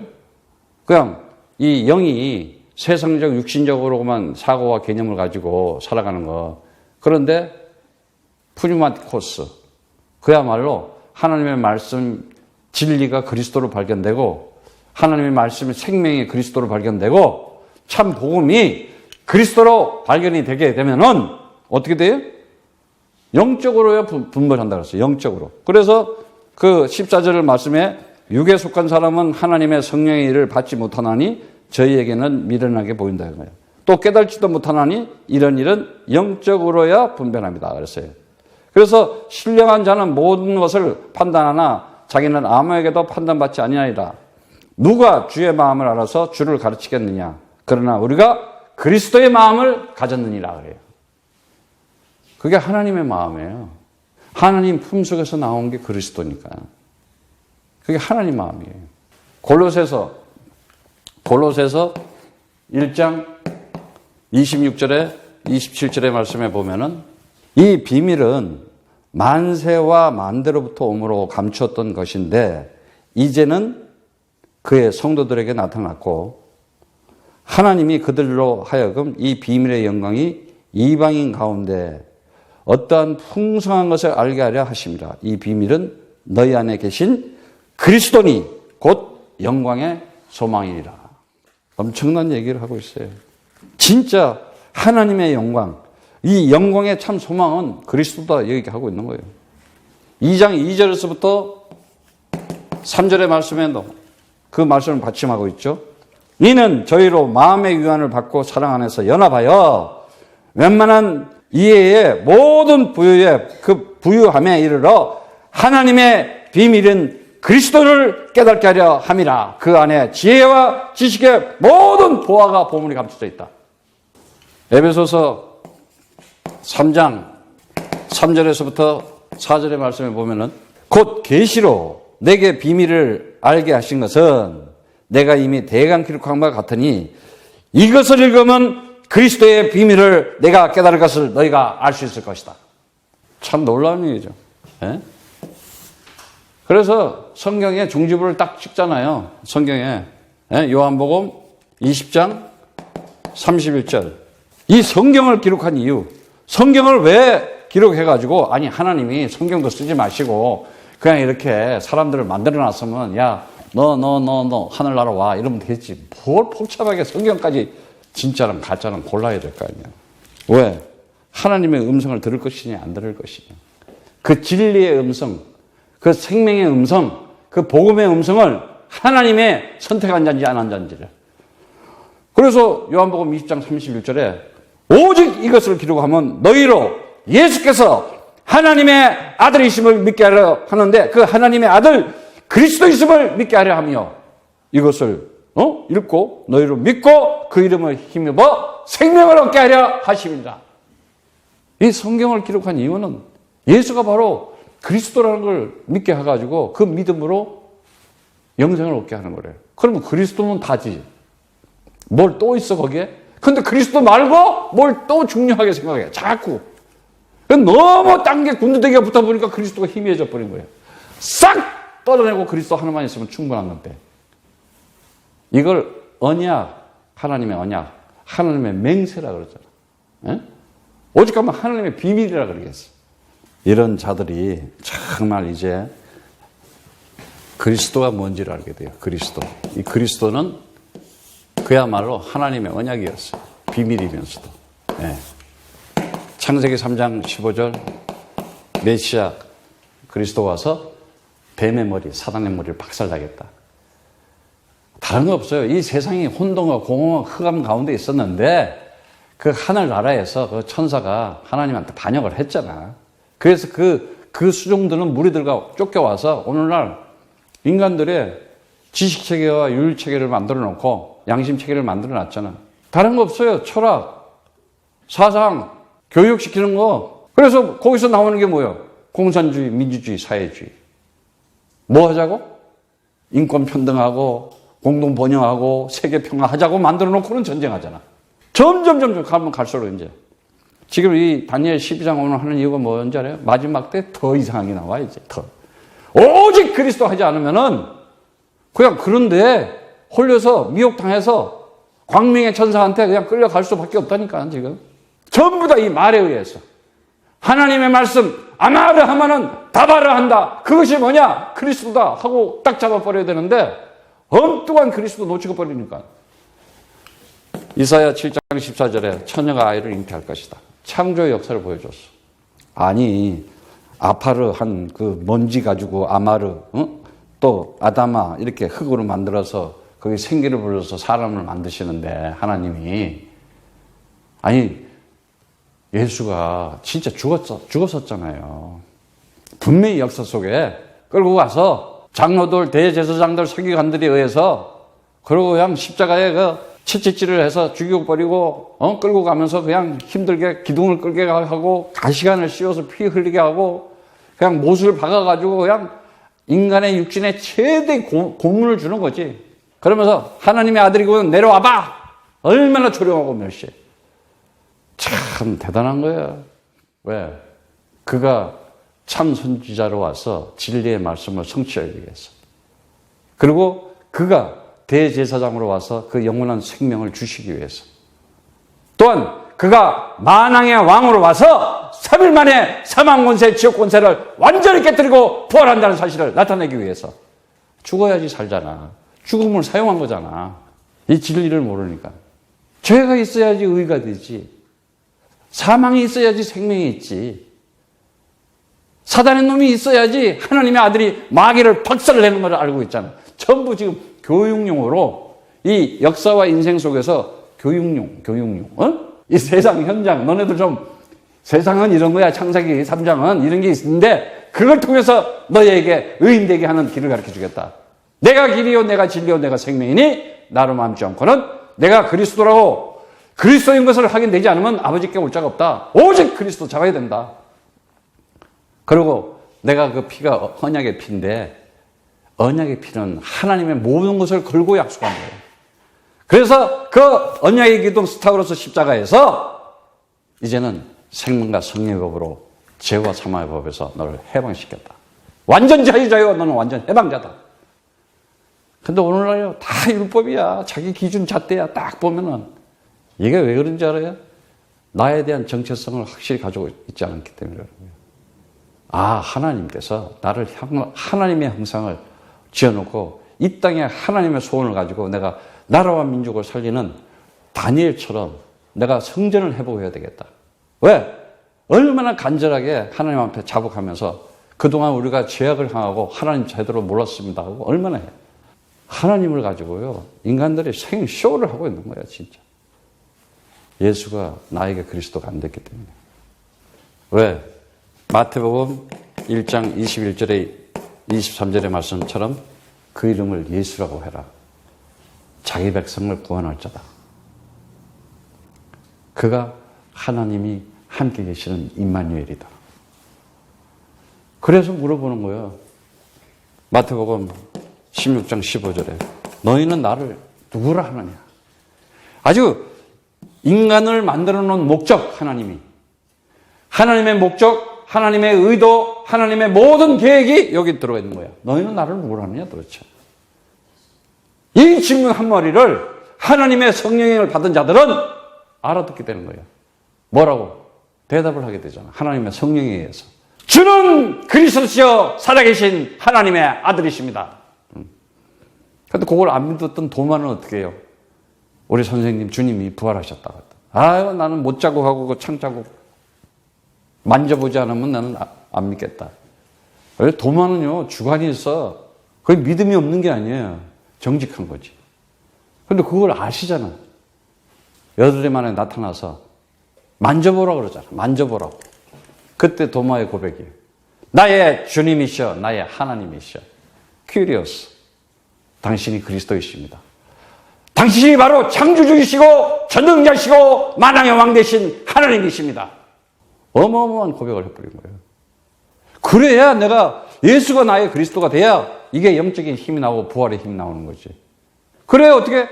그냥 이 영이 세상적 육신적으로만 사고와 개념을 가지고 살아가는 거, 그런데 푸니마티코스, 그야말로 하나님의 말씀 진리가 그리스도로 발견되고 하나님의 말씀이 생명이 그리스도로 발견되고 참 복음이 그리스도로 발견이 되게 되면은 어떻게 돼요? 영적으로요 분별한다 그랬어요. 영적으로. 그래서 그 14절 말씀에 육에 속한 사람은 하나님의 성령의 일을 받지 못하나니 저희에게는 미련하게 보인다 이거예요. 또 깨달지도 못하나니 이런 일은 영적으로야 분별합니다 그랬어요. 그래서 신령한 자는 모든 것을 판단하나 자기는 아무에게도 판단받지 아니하리라. 누가 주의 마음을 알아서 주를 가르치겠느냐. 그러나 우리가 그리스도의 마음을 가졌느니라 그래요. 그게 하나님의 마음이에요. 하나님 품속에서 나온 게 그리스도니까. 그게 하나님 마음이에요. 골로새서 1장 26절에 27절의 말씀에 보면은 이 비밀은 만세와 만대로부터 오므로 감추었던 것인데 이제는 그의 성도들에게 나타났고 하나님이 그들로 하여금 이 비밀의 영광이 이방인 가운데 어떠한 풍성한 것을 알게 하려 하심이라. 이 비밀은 너희 안에 계신 그리스도니 곧 영광의 소망이니라. 엄청난 얘기를 하고 있어요. 진짜 하나님의 영광, 이 영광의 참 소망은 그리스도다 얘기하고 있는 거예요. 2장 2절에서부터 3절의 말씀에도 그 말씀을 받침하고 있죠. 이는 저희로 마음의 유한을 받고 사랑 안에서 연합하여 웬만한 이해의 모든 부유에 그 부유함에 이르러 하나님의 비밀은 그리스도를 깨닫게 하려 함이라. 그 안에 지혜와 지식의 모든 보화가 보물이 감춰져 있다. 에베소서 3장 3절에서부터 4절의 말씀에 보면은 곧 계시로 내게 비밀을 알게 하신 것은 내가 이미 대강 기록한 바 같으니 이것을 읽으면 그리스도의 비밀을 내가 깨달을 것을 너희가 알 수 있을 것이다. 참 놀라운 얘기죠. 예? 그래서 성경에 종지부를 딱 찍잖아요. 성경에. 예? 요한복음 20장 31절. 이 성경을 기록한 이유. 성경을 왜 기록해가지고 아니 하나님이 성경도 쓰지 마시고 그냥 이렇게 사람들을 만들어 놨으면 야 너 하늘나라 와 이러면 되지. 뭘 복잡하게 성경까지 진짜랑 가짜랑 골라야 될 거 아니야. 왜? 하나님의 음성을 들을 것이냐 안 들을 것이냐. 그 진리의 음성, 그 생명의 음성, 그 복음의 음성을 하나님의 선택한 자인지 안 한 자인지를. 그래서 요한복음 20장 31절에 오직 이것을 기록하면 너희로 예수께서 하나님의 아들이심을 믿게 하려 하는데 그 하나님의 아들 그리스도이심을 믿게 하려 하며 이것을 읽고 너희로 믿고 그 이름을 힘입어 생명을 얻게 하려 하십니다. 이 성경을 기록한 이유는 예수가 바로 그리스도라는 걸 믿게 해가지고 그 믿음으로 영생을 얻게 하는 거래요. 그러면 그리스도는 다지. 뭘 또 있어 거기에? 근데 그리스도 말고 뭘 또 중요하게 생각해. 자꾸. 너무 딴 게 군더더기가 붙어 보니까 그리스도가 희미해져 버린 거예요. 싹 떨어내고 그리스도 하나만 있으면 충분한 건데. 이걸 언약, 하나님의 언약, 하나님의 맹세라 그러잖아. 에? 오직 하면 하나님의 비밀이라 그러겠어. 이런 자들이 정말 이제 그리스도가 뭔지를 알게 돼요. 그리스도. 이 그리스도는 그야말로 하나님의 언약이었어요. 비밀이면서도. 예. 창세기 3장 15절 메시아 그리스도 와서 뱀의 머리, 사단의 머리를 박살나겠다. 다른 거 없어요. 이 세상이 혼돈과 공허와 흑암 가운데 있었는데 그 하늘나라에서 그 천사가 하나님한테 반역을 했잖아. 그래서 그 수종들은 무리들과 쫓겨와서 오늘날 인간들의 지식체계와 윤리체계를 만들어 놓고 양심체계를 만들어 놨잖아. 다른 거 없어요. 철학, 사상, 교육시키는 거. 그래서 거기서 나오는 게 뭐예요? 공산주의, 민주주의, 사회주의. 뭐 하자고? 인권 평등하고 공동 번영하고 세계 평화하자고 만들어 놓고는 전쟁하잖아. 점점 가면 갈수록 이제 지금 이 다니엘 12장 오늘 하는 이유가 뭔지 알아요? 마지막 때 더 이상하게 나와 이제 더. 오직 그리스도 하지 않으면은 그냥 그런데 홀려서 미혹당해서 광명의 천사한테 그냥 끌려갈 수밖에 없다니까 지금. 전부 다 이 말에 의해서. 하나님의 말씀 아마르 하면은 다바르 한다. 그것이 뭐냐? 그리스도다 하고 딱 잡아버려야 되는데 엉뚱한 그리스도 놓치고 버리니까. 이사야 7장 14절에 처녀가 아이를 잉태할 것이다. 창조의 역사를 보여줬어. 아니 아파르 한 그 먼지 가지고 아마르 또 아다마 이렇게 흙으로 만들어서 거기 생기를 불러서 사람을 만드시는데 하나님이 아니 예수가 진짜 죽었었잖아요. 분명히 역사 속에 끌고 가서 장로들 대제사장들 서기관들에 의해서 그러고 그냥 십자가에 그 채찍질을 해서 죽여버리고 끌고 가면서 그냥 힘들게 기둥을 끌게 하고 가시관을 씌워서 피 흘리게 하고 그냥 못을 박아가지고 그냥 인간의 육신에 최대 고문을 주는 거지. 그러면서 하나님의 아들이고 내려와봐. 얼마나 조용하고 멸시해. 참 대단한 거예요. 왜? 그가 참 선지자로 와서 진리의 말씀을 성취하기 위해서. 그리고 그가 대제사장으로 와서 그 영원한 생명을 주시기 위해서. 또한 그가 만왕의 왕으로 와서 3일 만에 사망 권세, 지옥 권세를 완전히 깨뜨리고 부활한다는 사실을 나타내기 위해서. 죽어야지 살잖아. 죽음을 사용한 거잖아. 이 진리를 모르니까. 죄가 있어야지 의가 되지. 사망이 있어야지 생명이 있지. 사단의 놈이 있어야지 하나님의 아들이 마귀를 박살내는 걸 알고 있잖아. 전부 지금 교육용으로 이 역사와 인생 속에서 교육용. 이 세상 현장, 너네들 좀 세상은 이런 거야. 창세기 3장은 이런 게 있는데 그걸 통해서 너희에게 의인되게 하는 길을 가르쳐 주겠다. 내가 길이요, 내가 진리요, 내가 생명이니 나로 맘지 않고는 내가 그리스도라고 그리스도인 것을 확인되지 않으면 아버지께 올 자가 없다. 오직 그리스도 잡아야 된다. 그리고 내가 그 피가 언약의 피인데 언약의 피는 하나님의 모든 것을 걸고 약속한 거예요. 그래서 그 언약의 기둥 스타그로스 십자가에서 이제는 생명과 성령의 법으로 죄와 사망의 법에서 너를 해방시켰다. 완전 자유자요. 너는 완전 해방자다. 근데 오늘날요 다 율법이야. 자기 기준 잣대야. 딱 보면은 이게 왜 그런지 알아요? 나에 대한 정체성을 확실히 가지고 있지 않기 때문에 그런 거예요. 아, 하나님께서 나를 하나님의 형상을 지어놓고 이 땅에 하나님의 소원을 가지고 내가 나라와 민족을 살리는 다니엘처럼 내가 성전을 회복해야 되겠다. 왜? 얼마나 간절하게 하나님 앞에 자복하면서 그동안 우리가 죄악을 향하고 하나님 제대로 몰랐습니다 하고 얼마나 해. 하나님을 가지고요 인간들이 생쇼를 하고 있는 거야 진짜. 예수가 나에게 그리스도가 안 됐기 때문에. 왜? 마태복음 1장 21절에 23절의 말씀처럼 그 이름을 예수라고 해라. 자기 백성을 구원할 자다. 그가 하나님이 함께 계시는 임마누엘이다. 그래서 물어보는 거예요. 마태복음 16장 15절에 너희는 나를 누구라 하느냐. 아주 인간을 만들어 놓은 목적 하나님이. 하나님의 목적, 하나님의 의도, 하나님의 모든 계획이 여기 들어가 있는 거야. 너희는 나를 누구라 하느냐 도대체. 이 질문 한 마리를 하나님의 성령을 받은 자들은 알아듣게 되는 거예요. 뭐라고? 대답을 하게 되잖아. 하나님의 성령에 의해서. 주는 그리스도시여 살아계신 하나님의 아들이십니다. 근데 그걸 안 믿었던 도마는 어떻게 해요? 우리 선생님 주님이 부활하셨다고. 아유, 나는 못 자국하고 그 창자국 만져보지 않으면 나는 안 믿겠다. 도마는요, 주관이 있어. 그게 믿음이 없는 게 아니에요. 정직한 거지. 근데 그걸 아시잖아. 여드레 만에 나타나서 만져보라고 그러잖아. 만져보라고. 그때 도마의 고백이에요. 나의 주님이시여, 나의 하나님이시여. 큐리오스. 당신이 그리스도이십니다. 당신이 바로 창조주이시고 전능자시고 만왕의 왕 되신 하나님이십니다. 어마어마한 고백을 해버린 거예요. 그래야 내가 예수가 나의 그리스도가 돼야 이게 영적인 힘이 나오고 부활의 힘이 나오는 거지. 그래야 어떻게?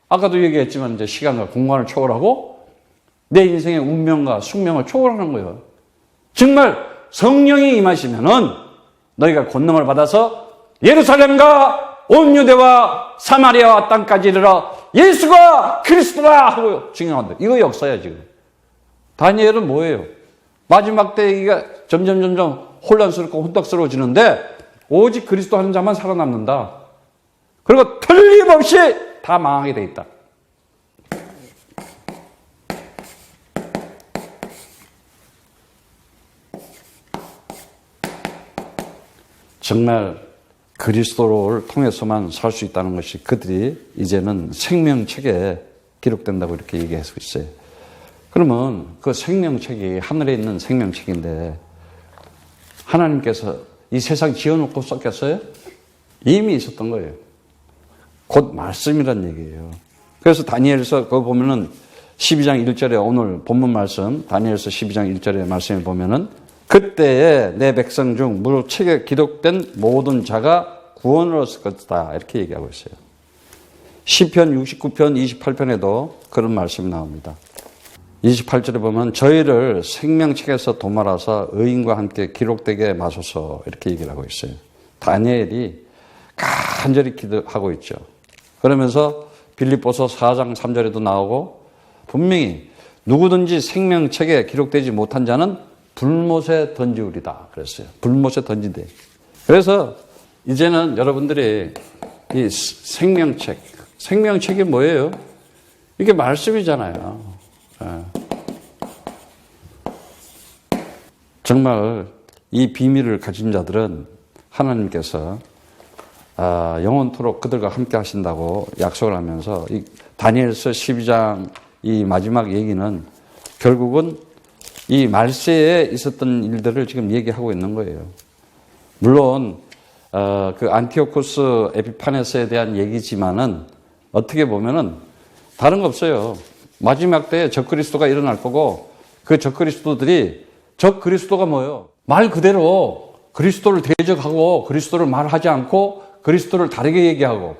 아까도 얘기했지만 이제 시간과 공간을 초월하고 내 인생의 운명과 숙명을 초월하는 거예요. 정말 성령이 임하시면은 너희가 권능을 받아서 예루살렘과 온 유대와 사마리아와 땅까지 이르러 예수가 그리스도다 하고 증언한다. 이거 역사야 지금. 다니엘은 뭐예요? 마지막 때 이게 점점 혼란스럽고 혼탁스러워지는데 오직 그리스도 하는 자만 살아남는다. 그리고 틀림없이 다 망하게 돼 있다. 정말 그리스도를 통해서만 살 수 있다는 것이 그들이 이제는 생명책에 기록된다고 이렇게 얘기하고 있어요. 그러면 그 생명책이 하늘에 있는 생명책인데 하나님께서 이 세상 지어놓고 썼겠어요? 이미 있었던 거예요. 곧 말씀이란 얘기예요. 그래서 다니엘서 그거 보면은 12장 1절에 오늘 본문 말씀 다니엘서 12장 1절의 말씀을 보면은 그때에 내 백성 중 무릇 책에 기록된 모든 자가 구원을 얻을 것이다 이렇게 얘기하고 있어요. 시편 69편 28편에도 그런 말씀이 나옵니다. 28절에 보면 저희를 생명책에서 도말하사 의인과 함께 기록되게 마소서 이렇게 얘기를 하고 있어요. 다니엘이 간절히 기도하고 있죠. 그러면서 빌립보서 4장 3절에도 나오고 분명히 누구든지 생명책에 기록되지 못한 자는 불못에 던지우리다 그랬어요. 불못에 던진대. 그래서 이제는 여러분들이 이 생명책이 뭐예요? 이게 말씀이잖아요. 정말 이 비밀을 가진 자들은 하나님께서 영원토록 그들과 함께 하신다고 약속을 하면서 이 다니엘서 12장 이 마지막 얘기는 결국은 이 말세에 있었던 일들을 지금 얘기하고 있는 거예요. 물론 그 안티오코스 에피파네스에 대한 얘기지만은 어떻게 보면은 다른 거 없어요. 마지막 때에 적그리스도가 일어날 거고 그 적그리스도들이 적그리스도가 뭐예요? 말 그대로 그리스도를 대적하고 그리스도를 말하지 않고 그리스도를 다르게 얘기하고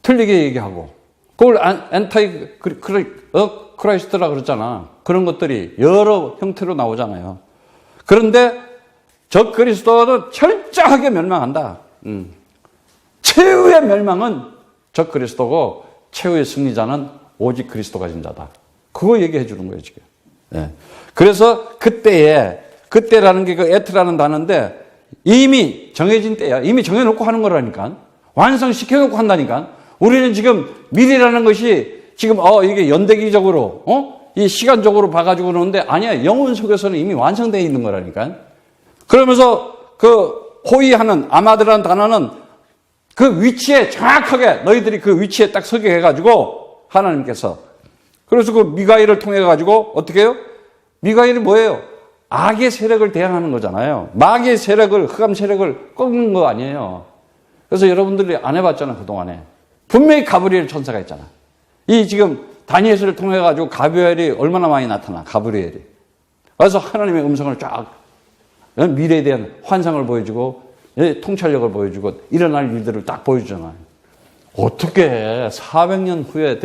틀리게 얘기하고 그걸 엔타이 크라이스트라 그랬잖아. 그런 것들이 여러 형태로 나오잖아요. 그런데 적그리스도는 철저하게 멸망한다. 최후의 멸망은 적그리스도고 최후의 승리자는 오직 그리스도가 진자다. 그거 얘기해 주는 거예요, 지금. 예. 그래서 그때라는 게 그 에트라는 단어인데 이미 정해진 때야. 이미 정해놓고 하는 거라니까. 완성시켜놓고 한다니까. 우리는 지금 미래라는 것이 지금 이게 연대기적으로 이 시간적으로 봐가지고 그러는데 아니야. 영혼 속에서는 이미 완성되어 있는 거라니까. 그러면서 그 호위하는 아마드라는 단어는 그 위치에 정확하게 너희들이 그 위치에 딱 서게 해가지고 하나님께서 그래서 그 미가엘을 통해 가지고 어떻게 해요? 미가엘이 뭐예요? 악의 세력을 대항하는 거잖아요. 마귀의 세력을 흑암 세력을 꺾는 거 아니에요. 그래서 여러분들이 안 해봤잖아요. 그동안에 분명히 가브리엘 천사가 있잖아. 이 지금 다니엘서를 통해 가지고 가브리엘이 얼마나 많이 나타나. 가브리엘이 그래서 하나님의 음성을 쫙 미래에 대한 환상을 보여주고 통찰력을 보여주고 일어날 일들을 딱 보여주잖아요. 어떻게 400년 후에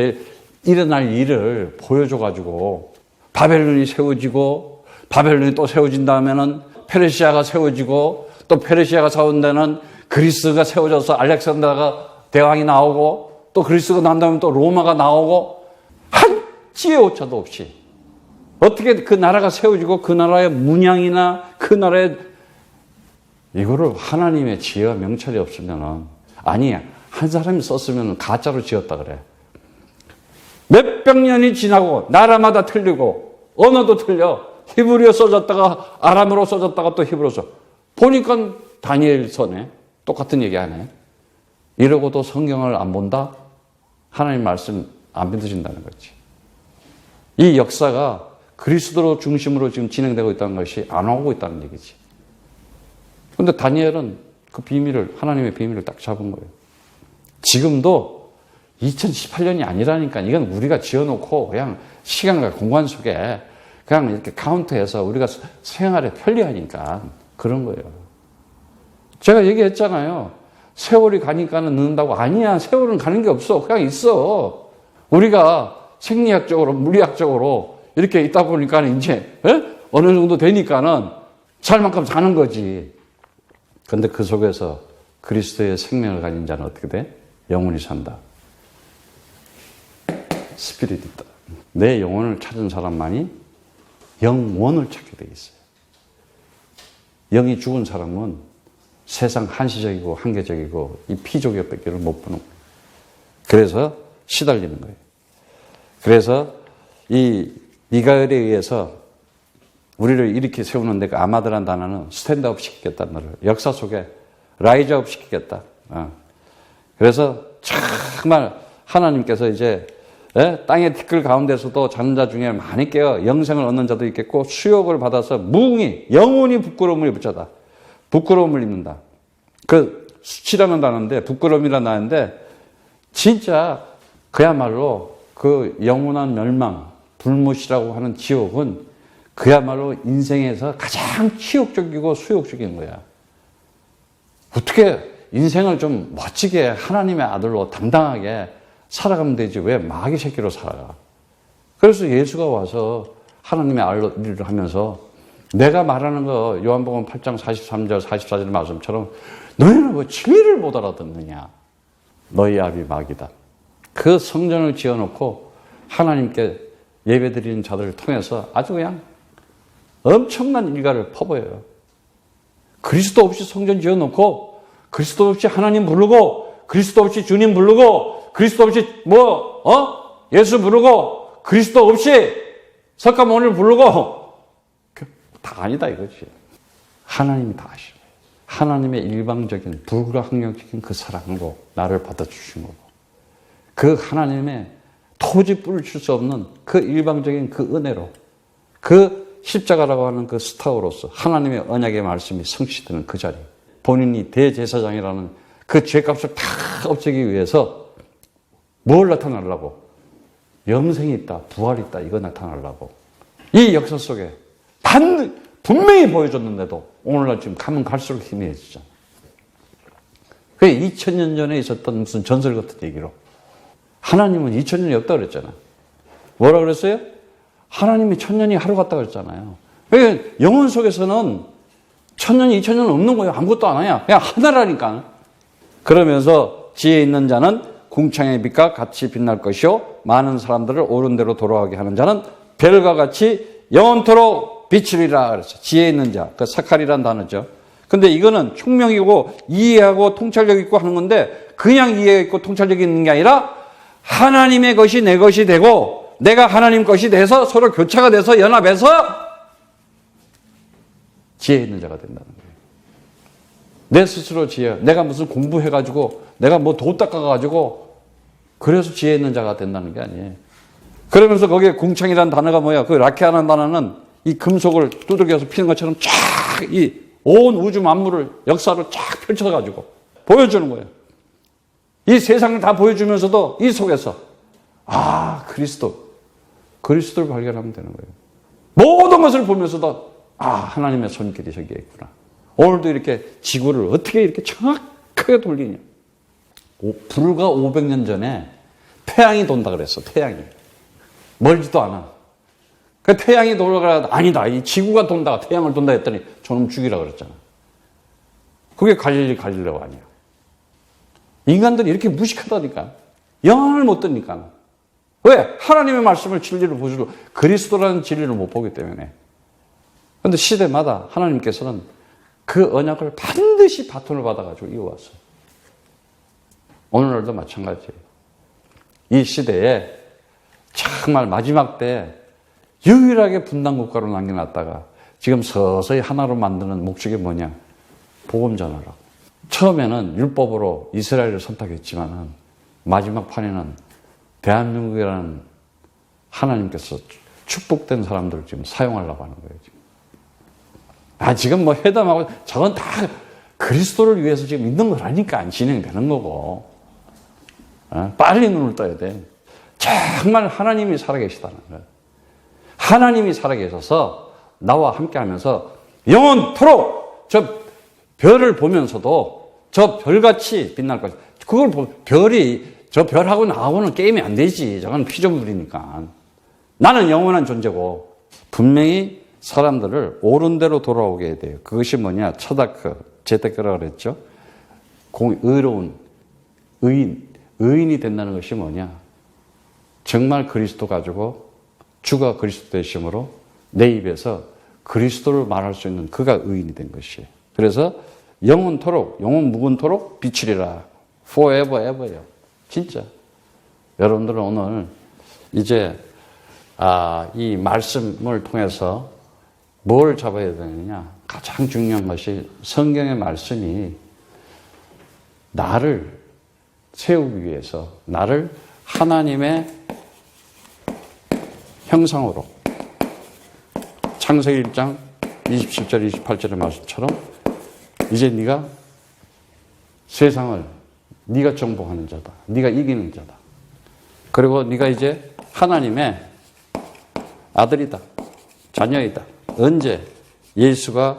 일어날 일을 보여줘가지고 바벨론이 세워지고 바벨론이 또 세워진 다음에는 페르시아가 세워지고 또 페르시아가 세운 데는 그리스가 세워져서 알렉산더가 대왕이 나오고 또 그리스가 난 다음에 또 로마가 나오고 한치의 오차도 없이 어떻게 그 나라가 세워지고 그 나라의 문양이나 그 나라의 이거를 하나님의 지혜와 명찰이 없으면은 아니야. 한 사람이 썼으면 가짜로 지었다 그래. 몇백 년이 지나고 나라마다 틀리고 언어도 틀려. 히브리어 써졌다가 아람어로 써졌다가 또 히브리어 써. 보니까 다니엘서네. 똑같은 얘기 하네. 이러고도 성경을 안 본다? 하나님 말씀 안 믿으신다는 거지. 이 역사가 그리스도 중심으로 지금 진행되고 있다는 것이 안 오고 있다는 얘기지. 그런데 다니엘은 그 비밀을 하나님의 비밀을 딱 잡은 거예요. 지금도 2018년이 아니라니까 이건 우리가 지어놓고 그냥 시간과 공간 속에 그냥 이렇게 카운트해서 우리가 생활에 편리하니까 그런 거예요. 제가 얘기했잖아요. 세월이 가니까는 늦는다고. 아니야. 세월은 가는 게 없어. 그냥 있어. 우리가 생리학적으로 물리학적으로 이렇게 있다 보니까 이제 어느 정도 되니까는 살 만큼 사는 거지. 그런데 그 속에서 그리스도의 생명을 가진 자는 어떻게 돼? 영원히 산다. 스피릿 있다. 내 영혼을 찾은 사람만이 영원을 찾게 돼 있어요. 영이 죽은 사람은 세상 한시적이고 한계적이고 이 피조개밖에 못 보는 거예요. 그래서 시달리는 거예요. 그래서 이 미가엘에 의해서 우리를 일으켜 세우는 데가 아마드란 단어는 스탠드업 시키겠다. 너를 역사 속에 라이즈업 시키겠다. 그래서 정말 하나님께서 이제 땅의 티끌 가운데서도 자는 자 중에 많이 깨어 영생을 얻는 자도 있겠고 수욕을 받아서 무궁히 영원히 부끄러움을 입을 자다. 부끄러움을 입는다. 그 수치라는 단어인데 부끄러움이라는 단어인데 진짜 그야말로 그 영원한 멸망, 불못이라고 하는 지옥은 그야말로 인생에서 가장 치욕적이고 수욕적인 거야. 어떻게 인생을 좀 멋지게 하나님의 아들로 당당하게 살아가면 되지 왜 마귀 새끼로 살아가. 그래서 예수가 와서 하나님의 아들을 하면서 내가 말하는 거 요한복음 8장 43절 44절 말씀처럼 너희는 왜 진리를 못 알아듣느냐. 너희 아비 마귀다. 그 성전을 지어놓고 하나님께 예배드리는 자들을 통해서 아주 그냥 엄청난 일가를 퍼부어요. 그리스도 없이 성전 지어놓고 그리스도 없이 하나님 부르고 그리스도 없이 주님 부르고 그리스도 없이 예수 부르고 그리스도 없이 석가모니를 부르고 다 아니다 이거지. 하나님이 다 아시는 거예요. 하나님의 일방적인 불가항력적인 그 사랑으로 나를 받아주신 거고 그 하나님의 도저히 뿌리칠 수 없는 그 일방적인 그 은혜로 그 십자가라고 하는 그 스타로서 하나님의 언약의 말씀이 성취되는 그 자리 본인이 대제사장이라는 그 죄값을 다 없애기 위해서 뭘 나타내려고? 영생이 있다, 부활이 있다 이거 나타내려고 이 역사 속에 분명히 보여줬는데도 오늘날 지금 가면 갈수록 희미해지잖아. 그게 2000년 전에 있었던 무슨 전설 같은 얘기로 하나님은 2000년이 없다 그랬잖아. 뭐라 그랬어요? 하나님이 1000년이 하루 같다 그랬잖아요. 그러니까 영혼 속에서는 1000년이 2000년은 없는 거예요. 아무것도 안 해요. 그냥 하나라니까. 그러면서 지혜 있는 자는 궁창의 빛과 같이 빛날 것이요 많은 사람들을 옳은 대로 돌아가게 하는 자는 별과 같이 영원토록 비추리라 그랬어요. 지혜 있는 자, 그 사칼이란 단어죠. 근데 이거는 총명이고 이해하고 통찰력 있고 하는 건데 그냥 이해 있고 통찰력 있는 게 아니라 하나님의 것이 내 것이 되고 내가 하나님 것이 돼서 서로 교차가 돼서 연합해서 지혜 있는 자가 된다는 거예요. 내 스스로 지혜, 내가 무슨 공부해가지고 내가 뭐 도 닦아가지고 그래서 지혜 있는 자가 된다는 게 아니에요. 그러면서 거기에 궁창이라는 단어가 뭐야? 그 라케아라는 단어는 이 금속을 두들겨서 피는 것처럼 쫙 이 온 우주 만물을 역사를 쫙 펼쳐가지고 보여주는 거예요. 이 세상을 다 보여주면서도 이 속에서 그리스도를 발견하면 되는 거예요. 모든 것을 보면서도 하나님의 손길이 저기에 있구나. 오늘도 이렇게 지구를 어떻게 이렇게 정확하게 돌리냐. 불과 500년 전에 태양이 돈다 그랬어. 태양이. 멀지도 않아. 그 태양이 돌아가라 아니다. 이 지구가 돈다. 태양을 돈다 했더니 저놈 죽이라 그랬잖아. 그게 갈릴레오 아니야. 인간들이 이렇게 무식하다니까. 영혼을 못 듣니까. 왜? 하나님의 말씀을 진리를 보시고 그리스도라는 진리를 못 보기 때문에. 그런데 시대마다 하나님께서는 그 언약을 반드시 바톤을 받아가지고 이어왔어요. 오늘날도 마찬가지예요. 이 시대에 정말 마지막 때 유일하게 분단 국가로 남겨놨다가 지금 서서히 하나로 만드는 목적이 뭐냐? 복음 전하라고. 처음에는 율법으로 이스라엘을 선택했지만은 마지막 판에는 대한민국이라는 하나님께서 축복된 사람들을 지금 사용하려고 하는 거예요. 지금. 지금 뭐 회담하고 저건 다 그리스도를 위해서 지금 있는 거라니까 안 진행되는 거고. 빨리 눈을 떠야 돼. 정말 하나님이 살아계시다는 거예요. 하나님이 살아계셔서 나와 함께 하면서 영원토록 저 별을 보면서도 저 별같이 빛날 것이다. 그걸 저 별하고 나하고는 게임이 안 되지. 저건 피조물이니까. 나는 영원한 존재고 분명히 사람들을 옳은 대로 돌아오게 해야 돼요. 그것이 뭐냐? 제데크라 그랬죠. 의로운 의인이 된다는 것이 뭐냐? 정말 그리스도 가지고 주가 그리스도 되심으로 내 입에서 그리스도를 말할 수 있는 그가 의인이 된 것이에요. 그래서 영원토록, 영원 무근토록 비추리라. forever ever요. 진짜. 여러분들은 오늘 이제 이 말씀을 통해서 뭘 잡아야 되느냐? 가장 중요한 것이 성경의 말씀이 나를 세우기 위해서, 나를 하나님의 형상으로, 창세기 1장 27절 28절의 말씀처럼 이제 네가 세상을 네가 정복하는 자다. 네가 이기는 자다. 그리고 네가 이제 하나님의 아들이다. 자녀이다. 언제 예수가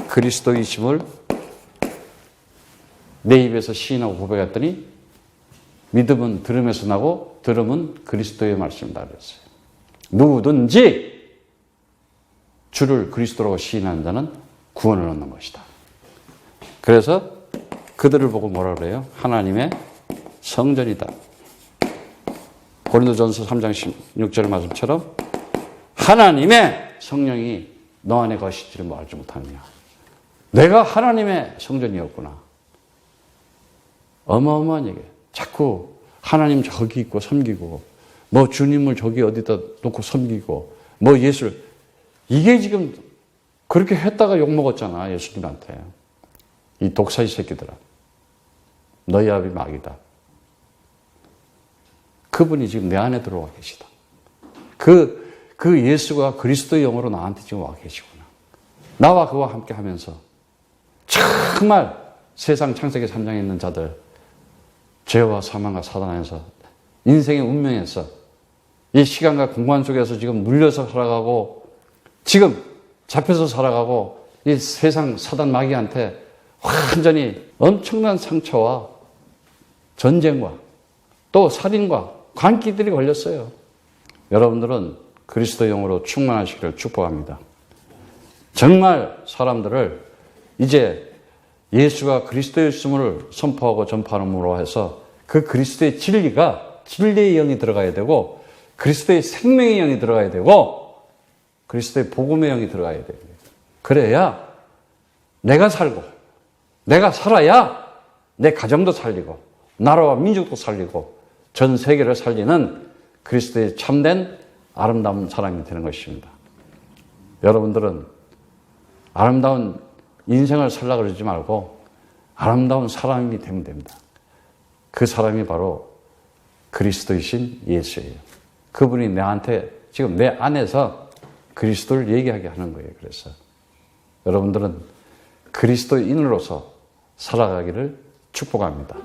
그리스도이심을 내 입에서 시인하고 고백했더니 믿음은 들음에서 나고 들음은 그리스도의 말씀이다 그랬어요. 누구든지 주를 그리스도라고 시인하는 자는 구원을 얻는 것이다. 그래서 그들을 보고 뭐라 그래요? 하나님의 성전이다. 고린도전서 3장 16절 말씀처럼 하나님의 성령이 너 안에 거시지를 뭐 알지 못하느냐. 내가 하나님의 성전이었구나. 어마어마한 얘기예요. 자꾸 하나님 저기 있고 섬기고 뭐 주님을 저기 어디다 놓고 섬기고 뭐 예수를 이게 지금 그렇게 했다가 욕먹었잖아. 예수님한테. 이 독사이 새끼들아. 너희 아비 마귀다. 그분이 지금 내 안에 들어와 계시다. 그 예수가 그리스도의 영으로 나한테 지금 와 계시구나. 나와 그와 함께 하면서 정말 세상 창세기 3장에 있는 자들 죄와 사망과 사단 안에서 인생의 운명에서 이 시간과 공간 속에서 지금 눌려서 살아가고 지금 잡혀서 살아가고 이 세상 사단 마귀한테 완전히 엄청난 상처와 전쟁과 또 살인과 관기들이 걸렸어요. 여러분들은 그리스도 영으로 충만하시기를 축복합니다. 정말 사람들을 이제 예수가 그리스도였음을 선포하고 전파함으로 해서 그 그리스도의 진리가 진리의 영이 들어가야 되고 그리스도의 생명의 영이 들어가야 되고 그리스도의 복음의 영이 들어가야 돼요. 그래야 내가 살고 내가 살아야 내 가정도 살리고 나라와 민족도 살리고 전 세계를 살리는 그리스도의 참된 아름다운 사람이 되는 것입니다. 여러분들은 아름다운 인생을 살려고 그러지 말고 아름다운 사람이 되면 됩니다. 그 사람이 바로 그리스도이신 예수예요. 그분이 나한테 지금 내 안에서 그리스도를 얘기하게 하는 거예요. 그래서 여러분들은 그리스도인으로서 살아가기를 축복합니다.